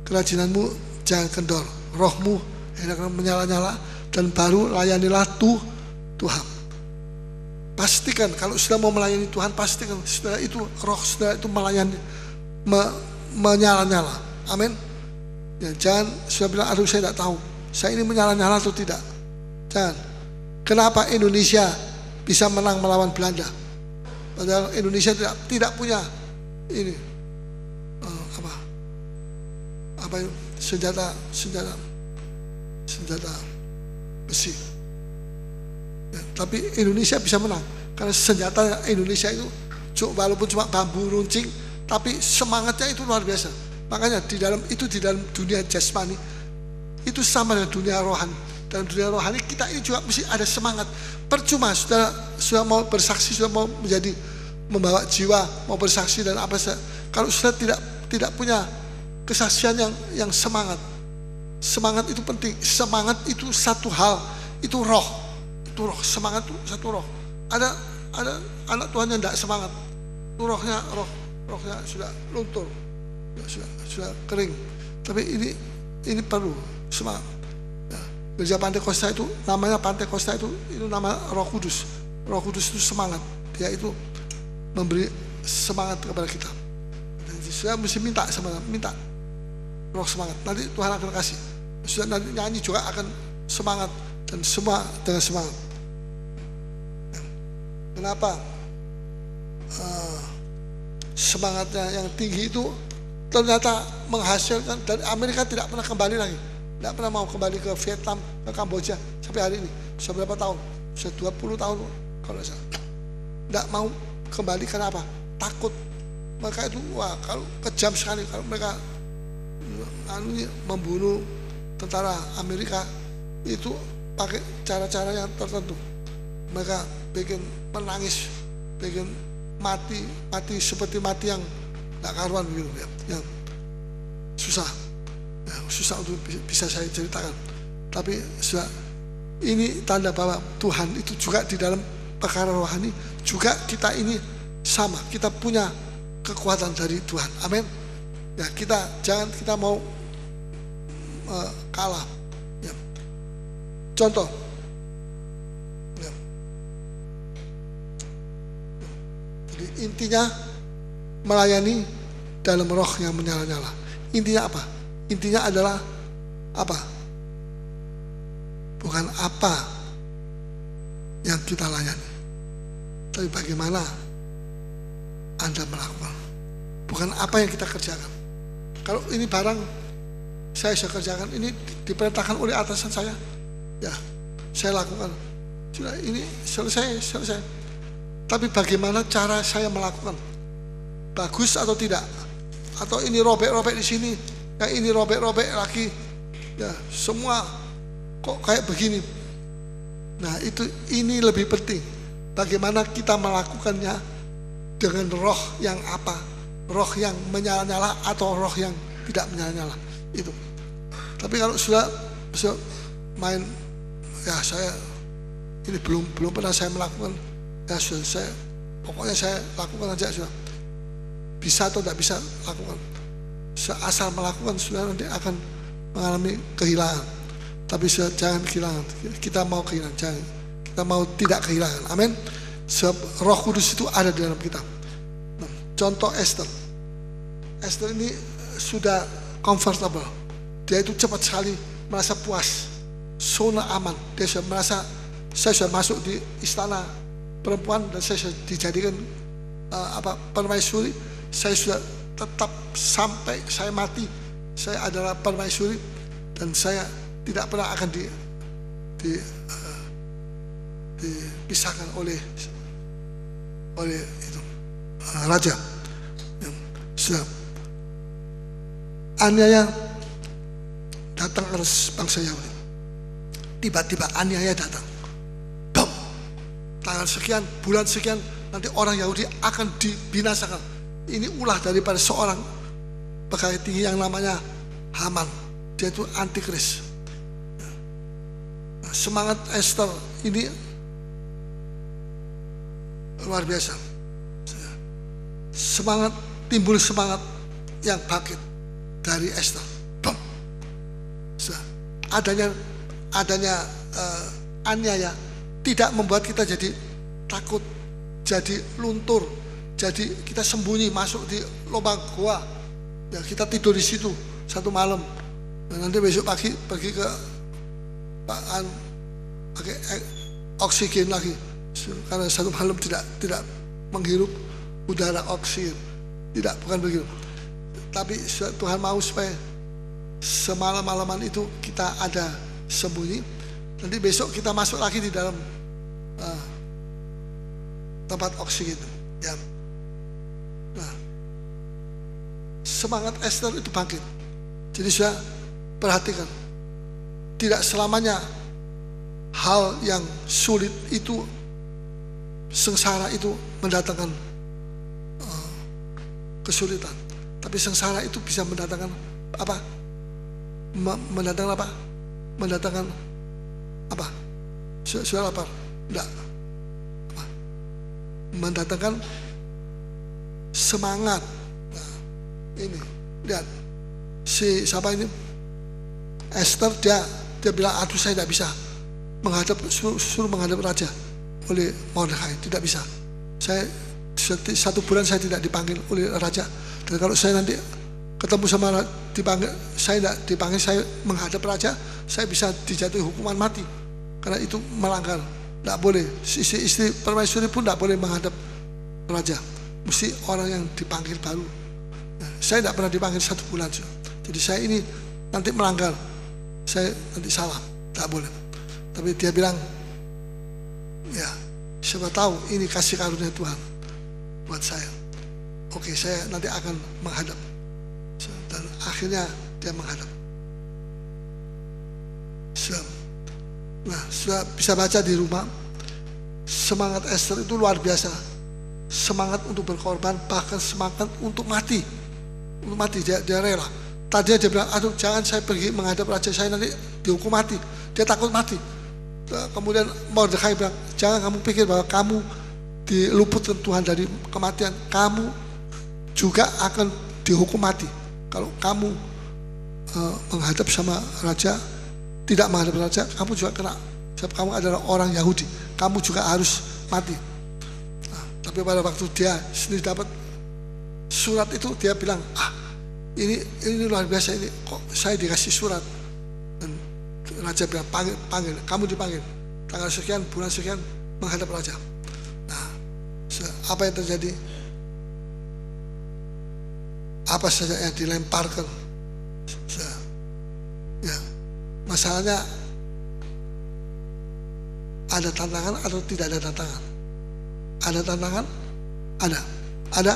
kerajinanmu jangan kendor, rohmu hendaklah menyala-nyala, dan baru layanilah Tuhan. Pastikan kalau sudah mau melayani Tuhan, pastikan sudah itu roh sudah itu melayani, menyala-nyala. Amin. Ya, jangan sudah bilang, aduh saya tidak tahu, saya ini menyala-nyala atau tidak. Jangan. Kenapa Indonesia bisa menang melawan Belanda? Padahal Indonesia tidak punya ini apa itu senjata besi. Ya, tapi Indonesia bisa menang karena senjata Indonesia itu walaupun cuma bambu runcing, tapi semangatnya itu luar biasa. Makanya di dalam dunia jasmani itu sama dengan dunia rohani. Dalam dunia rohani kita ini juga mesti ada semangat. Percuma sudah mau bersaksi, sudah mau membawa jiwa, mau bersaksi dan apa saja, kalau sudah tidak punya kesaksian yang semangat. Semangat itu penting. Semangat itu satu hal, itu roh. Itu roh, semangat itu satu roh. Ada anak Tuhan yang tidak semangat, itu rohnya sudah luntur, sudah kering. Tapi ini perlu semangat. Ya, gereja Pantekosta itu namanya Pantekosta itu nama Roh Kudus. Roh Kudus itu semangat. Dia itu memberi semangat kepada kita. Dan saya mesti minta roh semangat. Nanti Tuhan akan kasih. Sudah nanti nyanyi juga akan semangat dan semua dengan semangat. Kenapa semangatnya yang tinggi itu ternyata menghasilkan, dan Amerika tidak pernah kembali lagi, tidak pernah mau kembali ke Vietnam, ke Kamboja sampai hari ini. Sudah berapa tahun? Sudah 20 tahun kalau tidak salah. Tidak mau kembali, kenapa? Takut. Mereka itu kalau kejam sekali, kalau mereka membunuh tentara Amerika itu pakai cara-cara yang tertentu. Mereka bikin menangis, bikin mati seperti mati yang tidak karuan gitu ya. Yang susah untuk bisa saya ceritakan. Tapi ini tanda bahwa Tuhan itu juga di dalam perkara rohani juga kita ini sama, kita punya kekuatan dari Tuhan. Amin. Ya, kita mau kalah. Ya. Contoh. Ya. Jadi intinya melayani dalam roh yang menyala-nyala. Intinya apa? Intinya adalah apa? Bukan apa yang kita layani, tapi bagaimana Anda melakukan. Bukan apa yang kita kerjakan. Kalau ini barang saya kerjakan, ini diperintahkan oleh atasan saya, ya saya lakukan. Sudah, ini selesai. Tapi bagaimana cara saya melakukan? bagus atau tidak, atau ini robek-robek di sini, yang ini robek-robek lagi, ya semua kok kayak begini. Nah ini lebih penting, bagaimana kita melakukannya dengan roh yang apa, roh yang menyala-nyala atau roh yang tidak menyala-nyala itu. Tapi kalau sudah main, ya saya ini belum pernah saya melakukan, ya sudah saya pokoknya saya lakukan aja sudah. Bisa atau tidak bisa lakukan, asal melakukan sudah nanti akan mengalami kehilangan. Tapi jangan kehilangan, kita mau kehilangan, jangan, kita mau tidak kehilangan. Amin. Sebab Roh Kudus itu ada di dalam kita. Nah, contoh Esther ini sudah comfortable, dia itu cepat sekali merasa puas, zona aman. Dia sudah merasa, saya sudah masuk di istana perempuan dan saya sudah dijadikan permaisuri. Saya sudah tetap sampai saya mati, saya adalah permaisuri dan saya tidak pernah akan dipisahkan oleh itu raja. Sudah aniaya datang atas bangsa Yahudi. Tiba-tiba aniaya datang. Bam. Tanggal sekian, bulan sekian, nanti orang Yahudi akan dibinasakan. Ini ulah daripada seorang pegawai tinggi yang namanya Haman. Dia itu antikris. Nah, semangat Esther ini luar biasa. Timbul semangat yang bangkit dari Esther. Bam. Adanya aniaya tidak membuat kita jadi takut, jadi luntur, jadi kita sembunyi masuk di lubang goa. Ya kita tidur di situ satu malam. Dan nanti besok pagi pergi ke pakai oksigen lagi. Karena satu malam tidak menghirup udara oksigen. Tidak, bukan begitu. Tapi Tuhan mau supaya semalam-malaman itu kita ada sembunyi. Nanti besok kita masuk lagi di dalam tempat oksigen. Ya. Nah, semangat Esther itu bangkit. Jadi saya perhatikan, tidak selamanya hal yang sulit itu, sengsara itu mendatangkan kesulitan. Tapi sengsara itu bisa mendatangkan apa? Mendatangkan apa? Mendatangkan apa? Sudah lapar? Tidak. Mendatangkan semangat. Nah, ini lihat siapa ini Esther, dia bilang aduh saya tidak bisa suruh menghadap raja oleh Mordekai, tidak bisa. Saya 1 bulan saya tidak dipanggil oleh raja, dan kalau saya nanti ketemu sama saya tidak dipanggil, saya menghadap raja, saya bisa dijatuhi hukuman mati karena itu melanggar. Tidak boleh, istri permaisuri pun tidak boleh menghadap raja. Mesti orang yang dipanggil baru. Nah, saya tidak pernah dipanggil 1 bulan. Jadi saya ini nanti melanggar, saya nanti salah, tidak boleh. Tapi dia bilang, ya siapa tahu ini kasih karunia Tuhan buat saya. Oke, saya nanti akan menghadap. Dan akhirnya dia menghadap. Nah, sudah bisa baca di rumah. Semangat Esther itu luar biasa. Semangat untuk berkorban, bahkan semangat untuk mati. Untuk mati, dia rela. Tadi dia bilang, aduh jangan saya pergi menghadap raja, saya nanti dihukum mati. Dia takut mati. Kemudian Mordekai bilang, jangan kamu pikir bahwa kamu diluputkan Tuhan dari kematian, kamu juga akan dihukum mati. Kalau kamu menghadap sama raja, tidak menghadap raja, kamu juga kena. Sebab kamu adalah orang Yahudi, kamu juga harus mati. Tapi pada waktu dia sendiri dapat surat itu, dia bilang, ini luar biasa, ini kok saya dikasih surat. Dan raja bilang, panggil, kamu dipanggil tanggal sekian, bulan sekian, menghadap raja. Nah, apa yang terjadi? Apa saja yang dilemparkan? Ya, masalahnya ada tantangan atau tidak ada tantangan? Ada tantangan? Ada.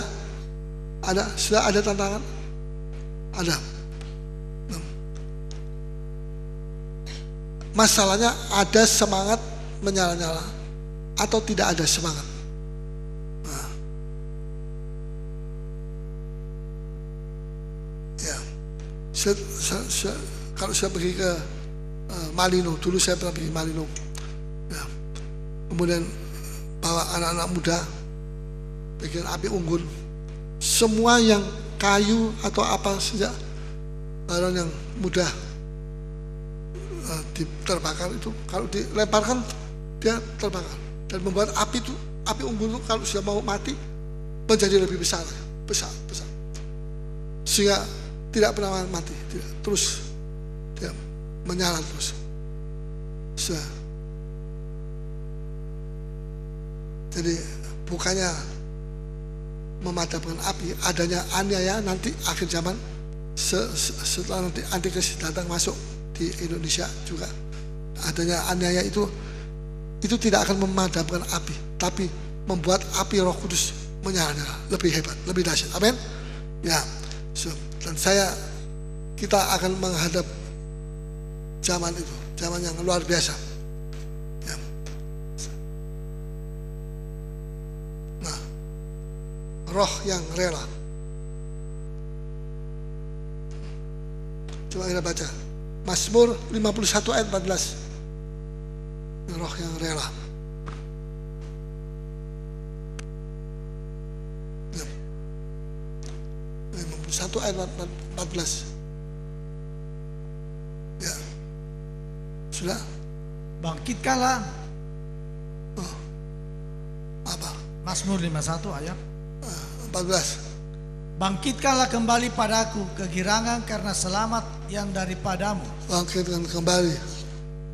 Sudah ada tantangan? Ada. Masalahnya ada semangat menyala-nyala atau tidak ada semangat. Nah. Ya, kalau saya pergi ke Malino, dulu saya pernah pergi Malino. Ya. Kemudian bawa anak-anak muda, bikin api unggun. Semua yang kayu atau apa sejak barang yang mudah terbakar itu, kalau dilemparkan dia terbakar dan membuat api itu, api unggun itu kalau sudah mau mati menjadi lebih besar, sehingga tidak pernah mati, terus dia menyala terus. Jadi bukannya memadamkan api, adanya aniaya nanti akhir zaman setelah nanti Antikristus datang masuk di Indonesia juga, adanya aniaya itu tidak akan memadamkan api, tapi membuat api Roh Kudus menyala-nyala lebih hebat, lebih dahsyat. Amin. Ya, dan kita akan menghadap zaman itu, zaman yang luar biasa. Ya. Nah, roh yang rela. Coba kita baca Mazmur 51 ayat 14. Roh yang rela. Ya. 51 ayat 14. Ya. Sudah? Bangkitkanlah. Oh. Apa? Mazmur 51 ayat 14. Bangkitkanlah kembali padaku kegirangan karena selamat yang daripadamu. Bangkitkan kembali.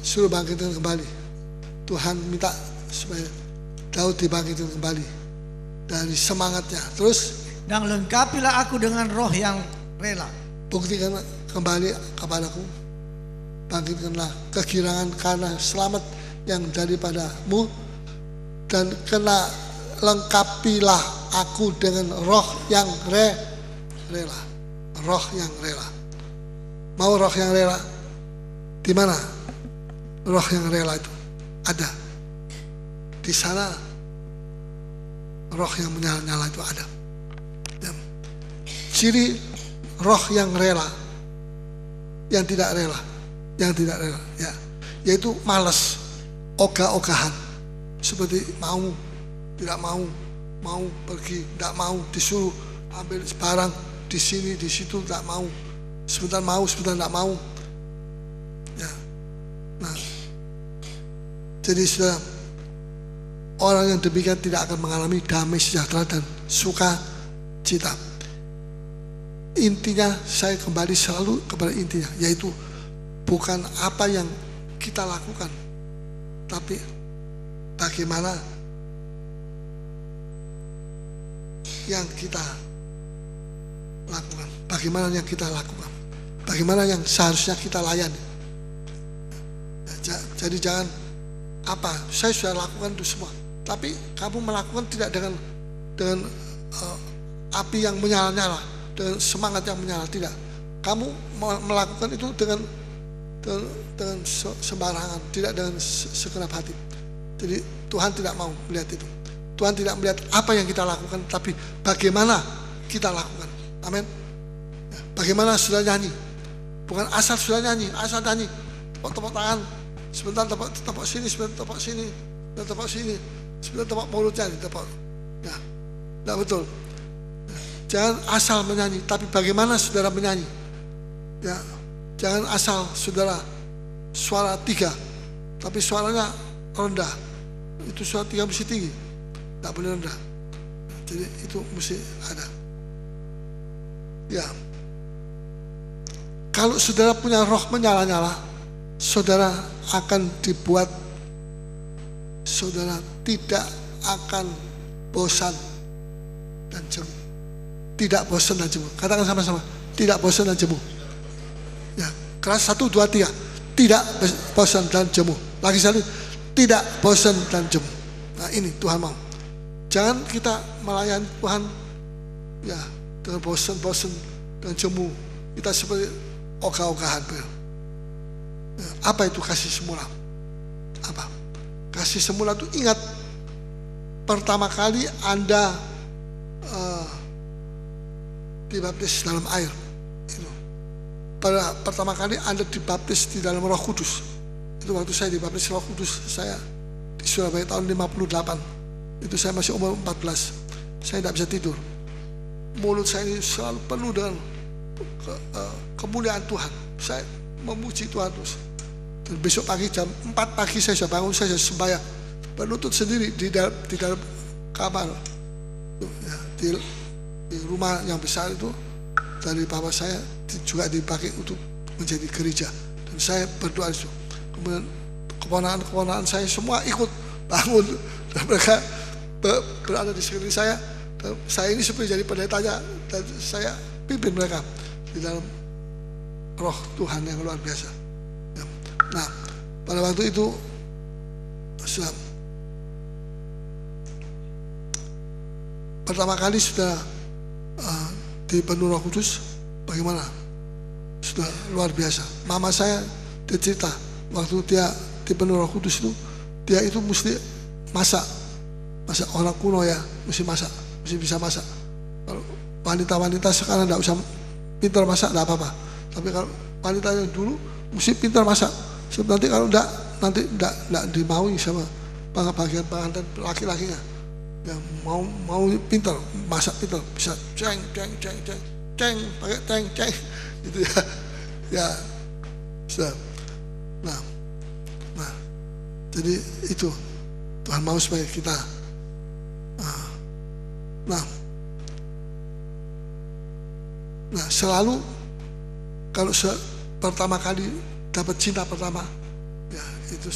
Suruh bangkitkan kembali. Tuhan minta supaya Daud dibangkitkan kembali dari semangatnya. Terus? Dan lengkapilah aku dengan roh yang rela. Buktikan kembali kepadaku. Bangkitkanlah kegirangan karena selamat yang daripadamu. Dan kena lengkapilah aku dengan roh yang rela. Roh yang rela. Mau roh yang rela? Di mana roh yang rela itu? Ada. Di sana roh yang menyala-nyala itu ada. Dan ciri roh yang rela, yang tidak rela, ya, yaitu malas, ogah-ogahan, seperti mau, tidak mau, mau pergi, tidak mau, disuruh ambil barang di sini, di situ, tidak mau, sebentar mau, sebentar tidak mau. Ya. Nah, jadi sudah orang yang demikian tidak akan mengalami damai sejahtera dan sukacita. Intinya saya kembali selalu kepada intinya, yaitu bukan apa yang kita lakukan, tapi bagaimana yang kita lakukan, bagaimana yang kita lakukan, bagaimana yang seharusnya kita layani. Jadi jangan apa saya sudah lakukan itu semua, tapi kamu melakukan tidak dengan api yang menyala-nyala, dengan semangat yang menyala, tidak. Kamu melakukan itu dengan sembarangan, tidak dengan segenap hati. Jadi Tuhan tidak mau melihat itu. Tuhan tidak melihat apa yang kita lakukan, tapi bagaimana kita lakukan. Amin. Bagaimana sudah nyanyi, bukan asal sudah nyanyi, asal nyanyi, tepuk tangan, sebentar tepuk sini, sebentar tepuk sini, sebentar tepuk sini, sebentar tepuk mulutnya, tepuk. Ya, tidak betul. Jangan asal menyanyi, tapi bagaimana saudara menyanyi. Ya, jangan asal saudara suara 3, tapi suaranya rendah. Itu suara 3 mesti tinggi, tidak boleh rendah. Jadi itu mesti ada. Ya, kalau saudara punya roh menyala-nyala, saudara akan dibuat, saudara tidak akan bosan dan jemu. Tidak bosan dan jemu. Katakan sama-sama, tidak bosan dan jemu. Ya, keras 1, 2, 3. Tidak bosan dan jemu. Lagi sekali, tidak bosan dan jemu. Nah ini Tuhan mau. Jangan kita melayani Tuhan ya dengan bosan-bosan, dengan jemu. Kita seperti ogah-ogahan. Apa itu kasih semula? Apa? Kasih semula itu ingat pertama kali Anda dibaptis dalam air. Itu. Pertama kali Anda dibaptis di dalam Roh Kudus. Itu waktu saya dibaptis Roh Kudus, saya di Surabaya tahun 58. Itu saya masih umur 14. Saya tidak bisa tidur. Mulut saya ini selalu penuh dengan kemuliaan Tuhan. Saya memuji Tuhan terus. Dan besok pagi jam 4 pagi saya sudah bangun, saya sudah sembahyang, berlutut sendiri di dalam kamar. Ya, di rumah yang besar itu dari papa saya juga dipakai untuk menjadi gereja. Dan saya berdoa itu. Kemudian keponakan-keponakan saya semua ikut bangun dan mereka berada di sekeliling saya. Dan saya ini seperti jadi pendetanya dan saya pimpin mereka di dalam roh Tuhan yang luar biasa. Ya. Nah, pada waktu itu pertama kali sudah dipenuhi Roh Kudus, bagaimana? Sudah luar biasa. Mama saya dia cerita waktu dia dipenuhi Roh Kudus itu, dia itu mesti masak orang kuno ya, mesti masak, mesti bisa masak. Kalau wanita-wanita sekarang tidak usah pintar masak, tidak apa-apa. Tapi kalau wanita yang dulu mesti pintar masak. Sebab nanti kalau nanti tidak dimaui sama bagian pengantin laki-lakinya. Yang mau pintar masak, pintar bisa ceng pakai ceng gitu ya sudah. Nah jadi itu Tuhan mau supaya kita nah selalu kalau pertama kali dapat cinta pertama ya itu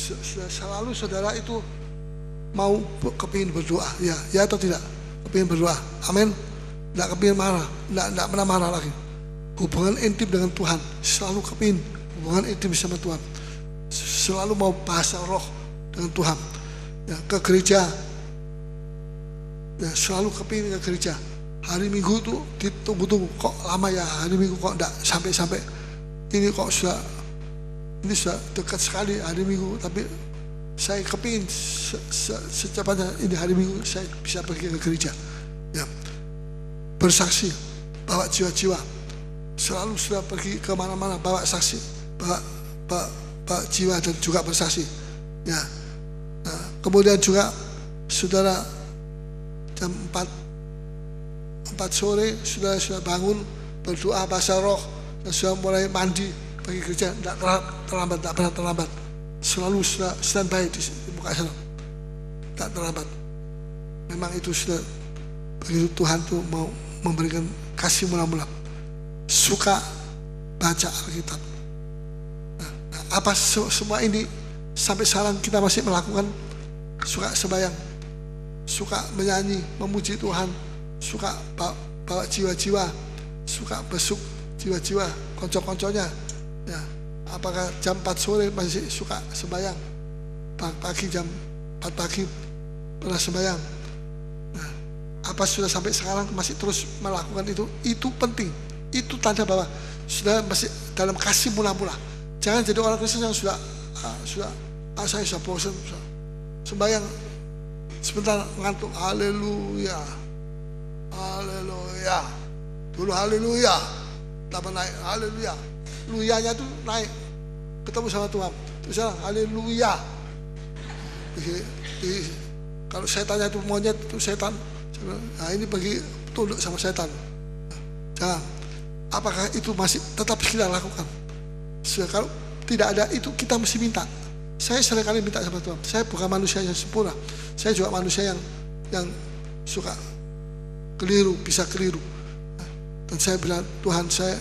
selalu saudara itu mau kepingin berdoa, ya atau tidak? Kepingin berdoa, amin. Tidak kepingin marah, tidak pernah marah lagi. Hubungan intim dengan Tuhan, selalu kepingin hubungan intim sama Tuhan. Selalu mau bahasa roh dengan Tuhan. Ya, ke gereja, ya, selalu kepingin ke gereja. Hari Minggu itu ditunggu-tunggu, kok lama ya hari Minggu kok tidak sampai-sampai. Ini kok sudah dekat sekali hari Minggu, tapi saya kepingin secepatnya ini hari Minggu saya bisa pergi ke gereja, ya. Bersaksi, bawa jiwa-jiwa, selalu sudah pergi kemana-mana bawa saksi, bawa jiwa dan juga bersaksi, ya. Nah, kemudian juga saudara jam 4 sore sudah bangun berdoa bahasa roh dan sudah mulai mandi pergi gereja, tidak terlambat, tidak pernah terlambat. Selalu sudah standby di muka sana, tak terlambat. Memang itu sudah begitu Tuhan tuh mau memberikan kasih mula-mula. Suka baca Alkitab. Nah, apa semua ini sampai sekarang kita masih melakukan? Suka sembahyang, suka menyanyi, memuji Tuhan, suka bawa jiwa-jiwa, suka besuk jiwa-jiwa, konco-konconya, ya. Apakah jam 4 sore masih suka sembahyang? Pagi jam 4 pagi pernah sembahyang. Nah, apa sudah sampai sekarang masih terus melakukan itu? Itu penting. Itu tanda bahwa sudah masih dalam kasih mula-mula. Jangan jadi orang Kristen yang sudah saya sudah bosan, sembahyang sebentar ngantuk. Haleluya, haleluya. Dulu haleluya, tambah naik haleluya. Luyanya tuh naik, ketemu sama Tuhan. Terus haleluya. Kalau setannya itu monyet, itu setan. Nah ini pergi tunduk sama setan. Jangan. Apakah itu masih tetap kita lakukan? Kalau tidak ada itu kita mesti minta. Saya seringkali minta sama Tuhan. Saya bukan manusia yang sempurna. Saya juga manusia yang suka keliru, bisa keliru. Dan saya bilang Tuhan, saya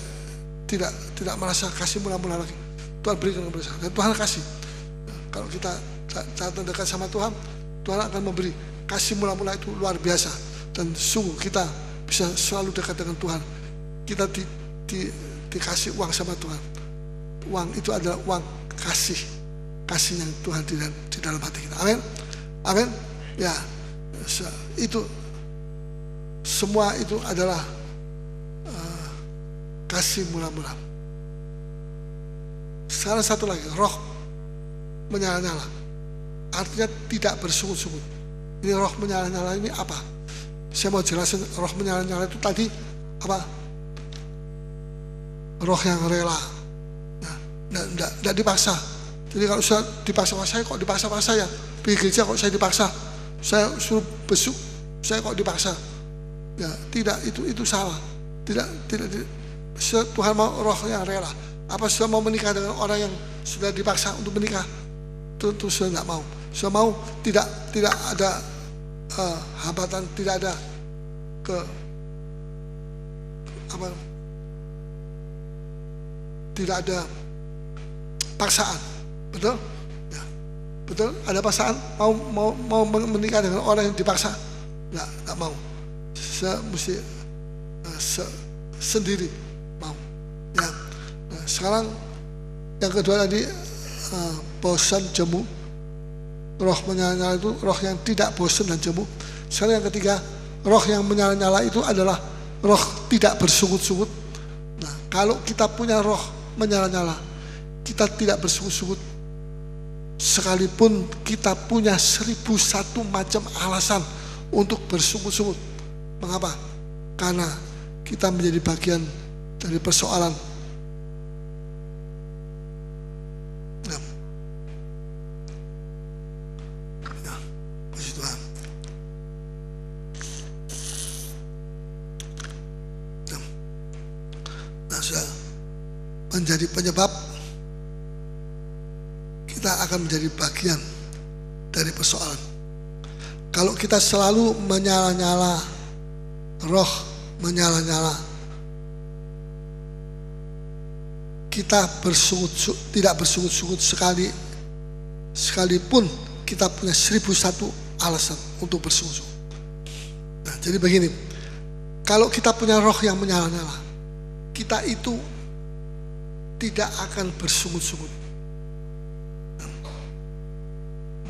tidak merasa kasih mula-mula lagi. Tuhan berikan kepada saya. Dan Tuhan kasih. Kalau kita datang dekat sama Tuhan, Tuhan akan memberi kasih mula-mula itu luar biasa. Dan sungguh kita bisa selalu dekat dengan Tuhan. Kita dikasih uang sama Tuhan. Uang itu adalah uang kasih yang Tuhan di dalam hati kita. Amin. Amin. Ya, itu semua itu adalah kasih mula-mula. Sekarang satu lagi, roh menyala-nyala. Artinya tidak bersungut-sungut. Ini roh menyala-nyala ini apa? Saya mau jelasin roh menyala-nyala itu tadi apa? Roh yang rela. Tidak dipaksa. Jadi kalau saya dipaksa, saya kok dipaksa-paksa ya? Pergi gereja kok saya dipaksa? Saya suruh besuk, saya kok dipaksa? Ya, tidak, itu salah. Tidak. Tuhan mau roh yang rela. Apa sudah mau menikah dengan orang yang sudah dipaksa untuk menikah? Tentu sudah tidak mau. Sudah mau tidak ada hambatan, tidak ada tidak ada paksaan, betul? Ya, betul. Ada paksaan? Mau menikah dengan orang yang dipaksa? Nggak mau. Mesti sendiri mau. Ya. Nah, sekarang yang kedua tadi bosan jemu. Roh menyala-nyala itu roh yang tidak bosan dan jemu. Sekarang yang ketiga, roh yang menyala-nyala itu adalah roh tidak bersungut-sungut. Nah, kalau kita punya roh menyala-nyala, kita tidak bersungut-sungut. Sekalipun kita punya 1001 macam alasan untuk bersungut-sungut. Mengapa? Karena kita menjadi bagian dari persoalan. Puji Tuhan. Nah, sudah menjadi penyebab, kita akan menjadi bagian dari persoalan. Kalau kita selalu menyala-nyala, roh menyala-nyala, kita tidak bersungut-sungut sekalipun kita punya 1001 alasan untuk bersungut-sungut. Nah, jadi begini, kalau kita punya roh yang menyala-nyala, kita itu tidak akan bersungut-sungut.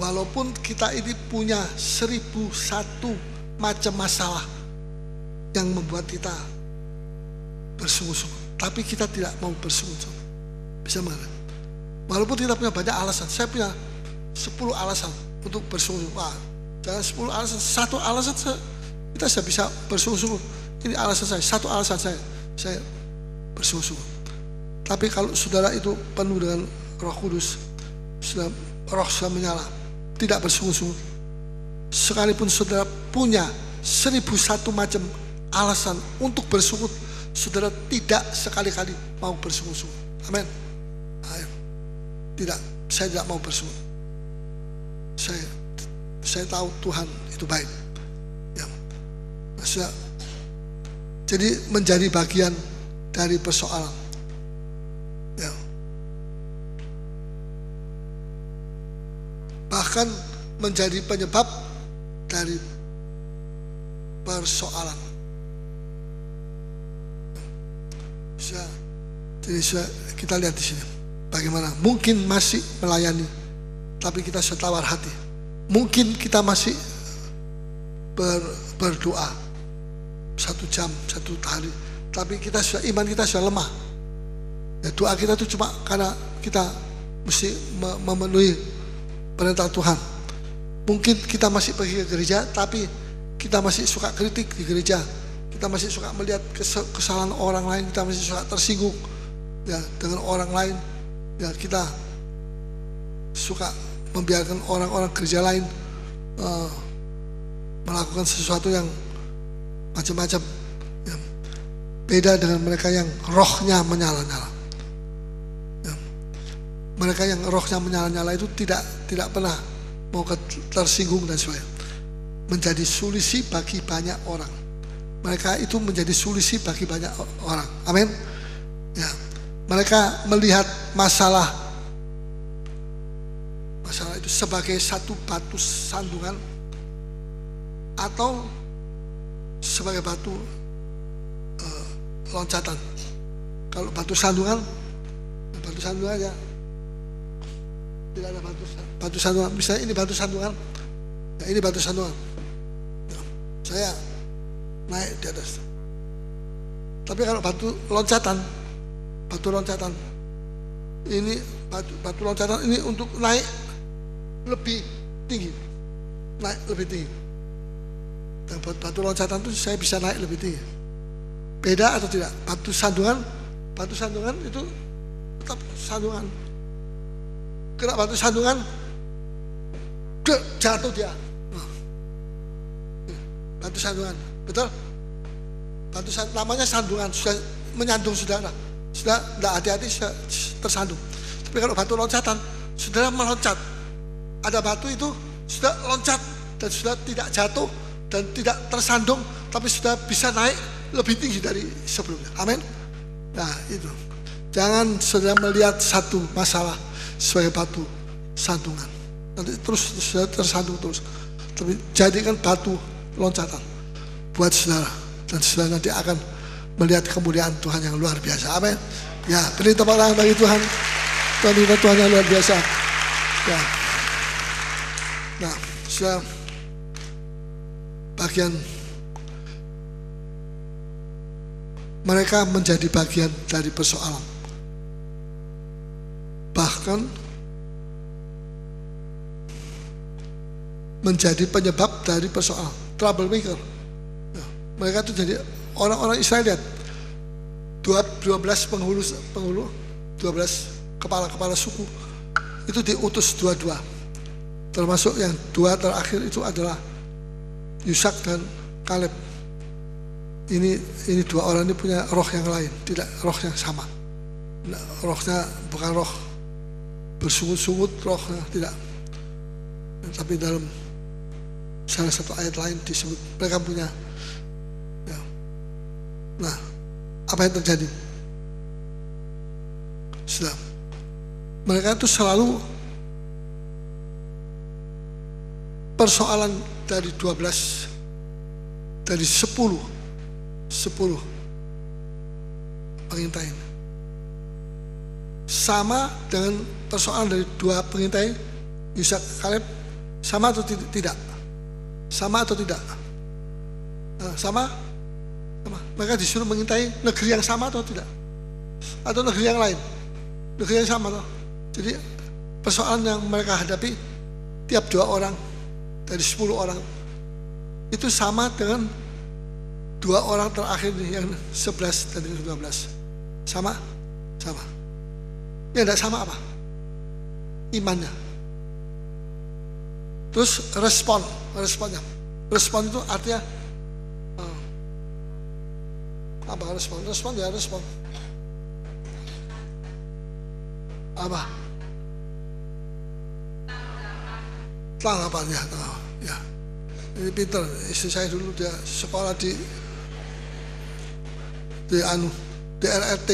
Walaupun kita ini punya 1001 macam masalah yang membuat kita bersungut-sungut, tapi kita tidak mau bersungut-sungut. Bisa mana? Walaupun kita punya banyak alasan, saya punya 10 alasan untuk bersungut-sungut. Wah, jangan 10 alasan, satu alasan kita sudah bisa bersungut-sungut. Ini alasan saya, satu alasan saya bersungut-sungut. Tapi kalau saudara itu penuh dengan Roh Kudus, roh sudah menyala, tidak bersungut-sungut. Sekalipun saudara punya 1001 macam alasan untuk bersungut, saudara tidak sekali-kali mau bersungut-sungut. Amin. Tidak, saya tidak mau bersungut. Saya tahu Tuhan itu baik. Ya. Jadi menjadi bagian dari persoalan. Ya. Bahkan menjadi penyebab dari persoalan. Jadi kita lihat di sini bagaimana mungkin masih melayani, tapi kita sudah tawar hati. Mungkin kita masih berdoa 1 jam, 1 hari, tapi iman kita sudah lemah. Ya, doa kita itu cuma karena kita mesti memenuhi perintah Tuhan. Mungkin kita masih pergi ke gereja, tapi kita masih suka kritik di gereja. Kita masih suka melihat kesalahan orang lain, kita masih suka tersinggung ya dengan orang lain. Ya, kita suka membiarkan orang-orang gereja lain melakukan sesuatu yang macam-macam. Ya. Beda dengan mereka yang rohnya menyala-nyala. Ya. Mereka yang rohnya menyala-nyala itu tidak pernah mau tersinggung dan sebagainya. Menjadi solusi bagi banyak orang. Mereka itu menjadi solusi bagi banyak orang. Amin. Ya. Mereka melihat masalah itu sebagai satu batu sandungan atau sebagai batu loncatan. Kalau batu sandungan ya tidak ada batu sandungan. Misalnya ini batu sandungan, ya ini batu sandungan. Ya, saya naik di atas. Tapi kalau batu loncatan ini batu loncatan ini untuk naik lebih tinggi. Dan batu loncatan itu saya bisa naik lebih tinggi. Beda atau tidak? Batu sandungan itu tetap sandungan. Kena batu sandungan, jatuh dia. Batu sandungan, betul? Namanya sandungan, sudah menyandung saudara. Sudah tidak hati-hati tersandung. Tapi kalau batu loncatan, saudara meloncat. Ada batu itu sudah loncat dan sudah tidak jatuh dan tidak tersandung, tapi sudah bisa naik lebih tinggi dari sebelumnya. Amin. Nah itu, jangan saudara melihat satu masalah sebagai batu sandungan, nanti terus sudah tersandung terus. Tapi jadikan batu loncatan buat saudara, dan saudara nanti akan melihat kemuliaan Tuhan yang luar biasa. Amin. Ya, beri tepuk tangan bagi Tuhan. Tuhan yang luar biasa. Ya. Nah, sudah bagian mereka menjadi bagian dari persoalan. Bahkan menjadi penyebab dari persoalan, troublemaker. Ya, mereka itu jadi orang-orang Israel, lihat 12 penghulu 12 kepala suku itu diutus dua-dua, termasuk yang dua terakhir itu adalah Yusak dan Kaleb. Ini dua orang ini punya roh yang lain, tidak roh yang sama. Nah, rohnya bukan roh bersungut-sungut, rohnya tidak. Tapi dalam salah satu ayat lain disebut mereka punya. Ya. Nah, apa yang terjadi? Sudah, mereka itu selalu persoalan dari 12, dari 10 pengintai sama dengan persoalan dari dua pengintai Yusak Kaleb. Sama atau tidak? Sama atau tidak? Sama? Mereka disuruh mengintai negeri yang sama atau tidak? Atau negeri yang lain? Negeri yang sama toh. Jadi persoalan yang mereka hadapi tiap 2 orang dari 10 orang itu sama dengan 2 orang terakhir yang 11 dan 12. Sama? Sama. Ya tidak sama apa? Imannya. Terus responnya. Respon itu artinya apa? Respon ya respon. Apa? Tanggapan ya. Ini pinter. Istri saya dulu dia sekolah di RRT.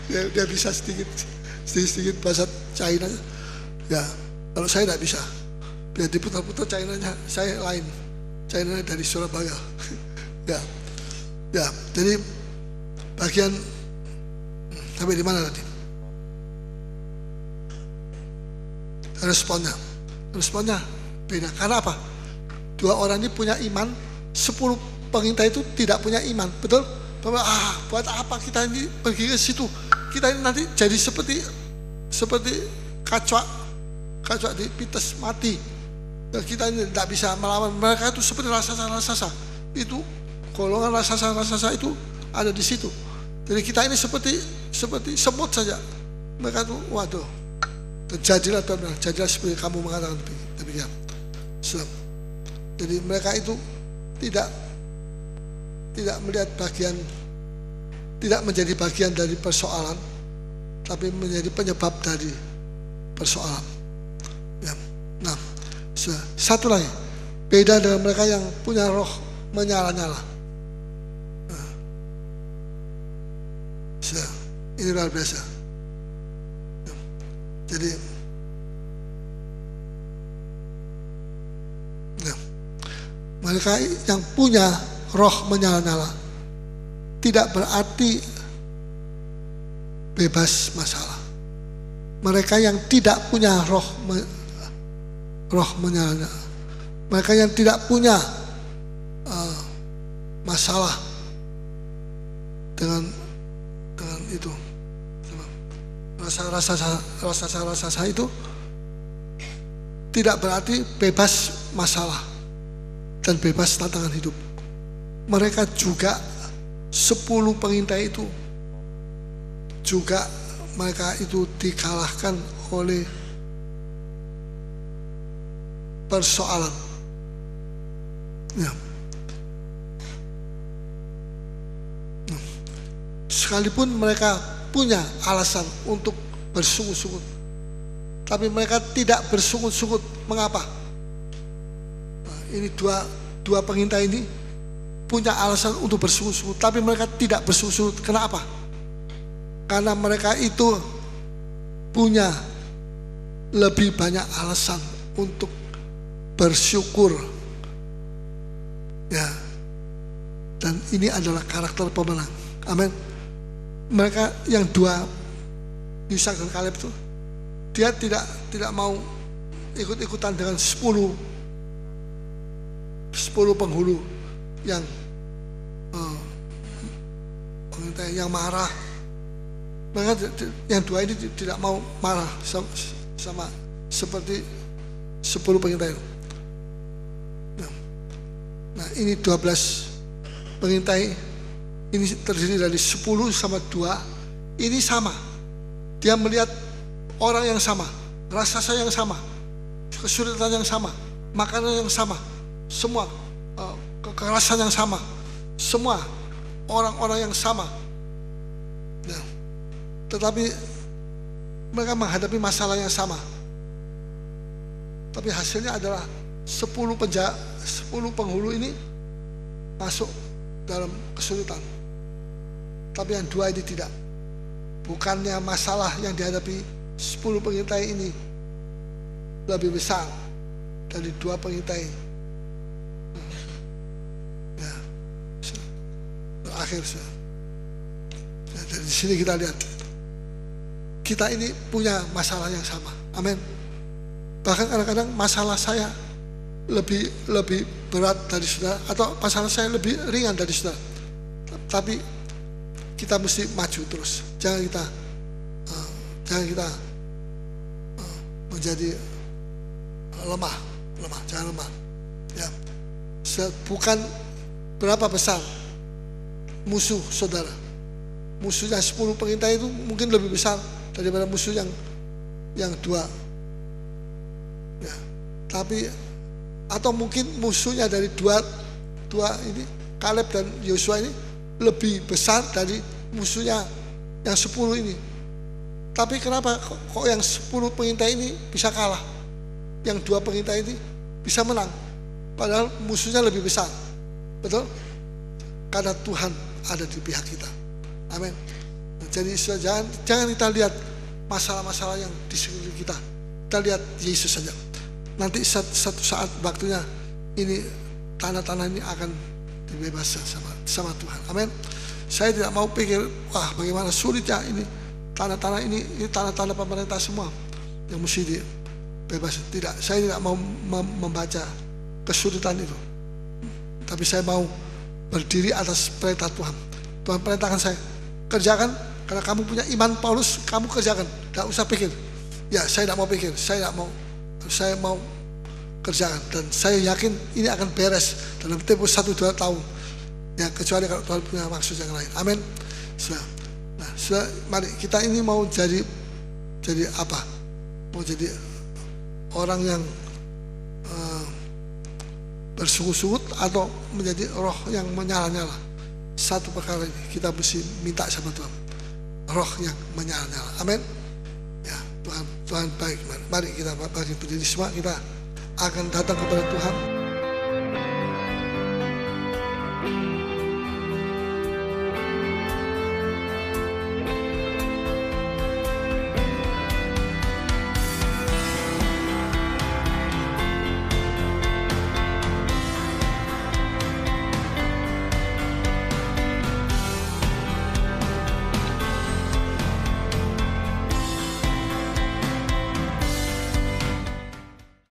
dia bisa sedikit bahasa China. Ya, kalau saya tidak bisa. Biar diputar-putar China-nya, saya lain. China dari Surabaya. Ya. Jadi bagian sampai di mana tadi? Responnya beda. Karena apa? 2 orang ini punya iman, 10 pengintai itu tidak punya iman, betul? Bahwa buat apa kita ini pergi ke situ? Kita ini nanti jadi seperti kacwa di pites mati. Dan kita ini tidak bisa melawan mereka. Itu seperti raksasa. Itu golongan raksasa itu ada di situ. Jadi kita ini seperti semut saja. Mereka itu waduh. Dan jadilah seperti kamu mengatakan demikian. Jadi mereka itu tidak melihat tidak menjadi bagian dari persoalan, tapi menjadi penyebab dari persoalan. Ya. Nah, satu lagi beda dengan mereka yang punya roh menyala-nyala. Nah. Ini luar biasa. Ya. Jadi, ya. Mereka yang punya roh menyala-nyala tidak berarti bebas masalah. Mereka yang tidak punya roh menyala-nyala, mereka yang tidak punya masalah dengan itu rasa saya itu tidak berarti bebas masalah dan bebas tantangan hidup. Mereka juga 10 pengintai itu juga mereka itu dikalahkan oleh persoalan. Ya. Sekalipun mereka punya alasan untuk bersungut-sungut, tapi mereka tidak bersungut-sungut. Mengapa? Nah, ini dua pengintai ini punya alasan untuk bersungut-sungut, tapi mereka tidak bersungut-sungut. Kenapa? Karena mereka itu punya lebih banyak alasan untuk bersyukur. Ya. Dan ini adalah karakter pemenang. Amin. Mereka yang dua, Yusak dan Kaleb itu, dia tidak mau ikut-ikutan dengan 10 penghulu yang yang marah. Mereka yang dua ini tidak mau marah sama seperti 10 pengintai. Nah, ini 12 pengintai. Ini terdiri dari 10 sama 2. Ini sama. Dia melihat orang yang sama, rasa yang sama, kesulitan yang sama, makanan yang sama, semua kekerasan yang sama, semua orang-orang yang sama. Nah, tetapi mereka menghadapi masalah yang sama. Tapi hasilnya adalah 10 penghulu ini masuk dalam kesulitan. Tapi yang dua ini tidak. Bukannya masalah yang dihadapi 10 pengintai ini lebih besar dari 2 pengintai. Ya, berakhir. Ya, dari sini kita lihat, kita ini punya masalah yang sama. Amin. Bahkan kadang-kadang masalah saya lebih berat dari saudara, atau masalah saya lebih ringan dari saudara. Tapi kita mesti maju terus. Jangan kita menjadi lemah. Jangan lemah. Ya, bukan berapa besar musuh saudara. Musuhnya 10 pengintai itu mungkin lebih besar daripada musuh yang 2. Ya, tapi atau mungkin musuhnya dari dua ini, Kaleb dan Yosua ini lebih besar dari musuhnya yang 10 ini. Tapi kenapa kok yang 10 pengintai ini bisa kalah, yang 2 pengintai ini bisa menang, padahal musuhnya lebih besar? Betul? Karena Tuhan ada di pihak kita. Amin. Jadi jangan kita lihat masalah-masalah yang di sekeliling kita. Kita lihat Yesus saja. Nanti satu saat waktunya ini, tanah-tanah ini akan dibebaskan sama Tuhan. Amin. Saya tidak mau pikir, wah bagaimana sulitnya ini tanah-tanah ini tanah-tanah pemerintah semua yang mesti dibebaskan. Tidak, saya tidak mau membaca kesulitan itu. Tapi saya mau berdiri atas perintah Tuhan. Tuhan perintahkan saya, kerjakan, karena kamu punya iman Paulus, kamu kerjakan. Tidak usah pikir. Ya, saya tidak mau pikir, saya mau kerjakan, dan saya yakin ini akan beres dalam tempo 1-2 tahun. Ya, kecuali kalau Tuhan punya maksud yang lain. Amin. Nah, mari kita ini mau jadi apa? Mau jadi orang yang bersungut-sungut atau menjadi roh yang menyala-nyala? Satu perkara ini kita mesti minta sama Tuhan, roh yang menyala-nyala. Amin. Ya, Tuhan baik. Mari kita bagi berdiri semua, kita akan datang kepada Tuhan.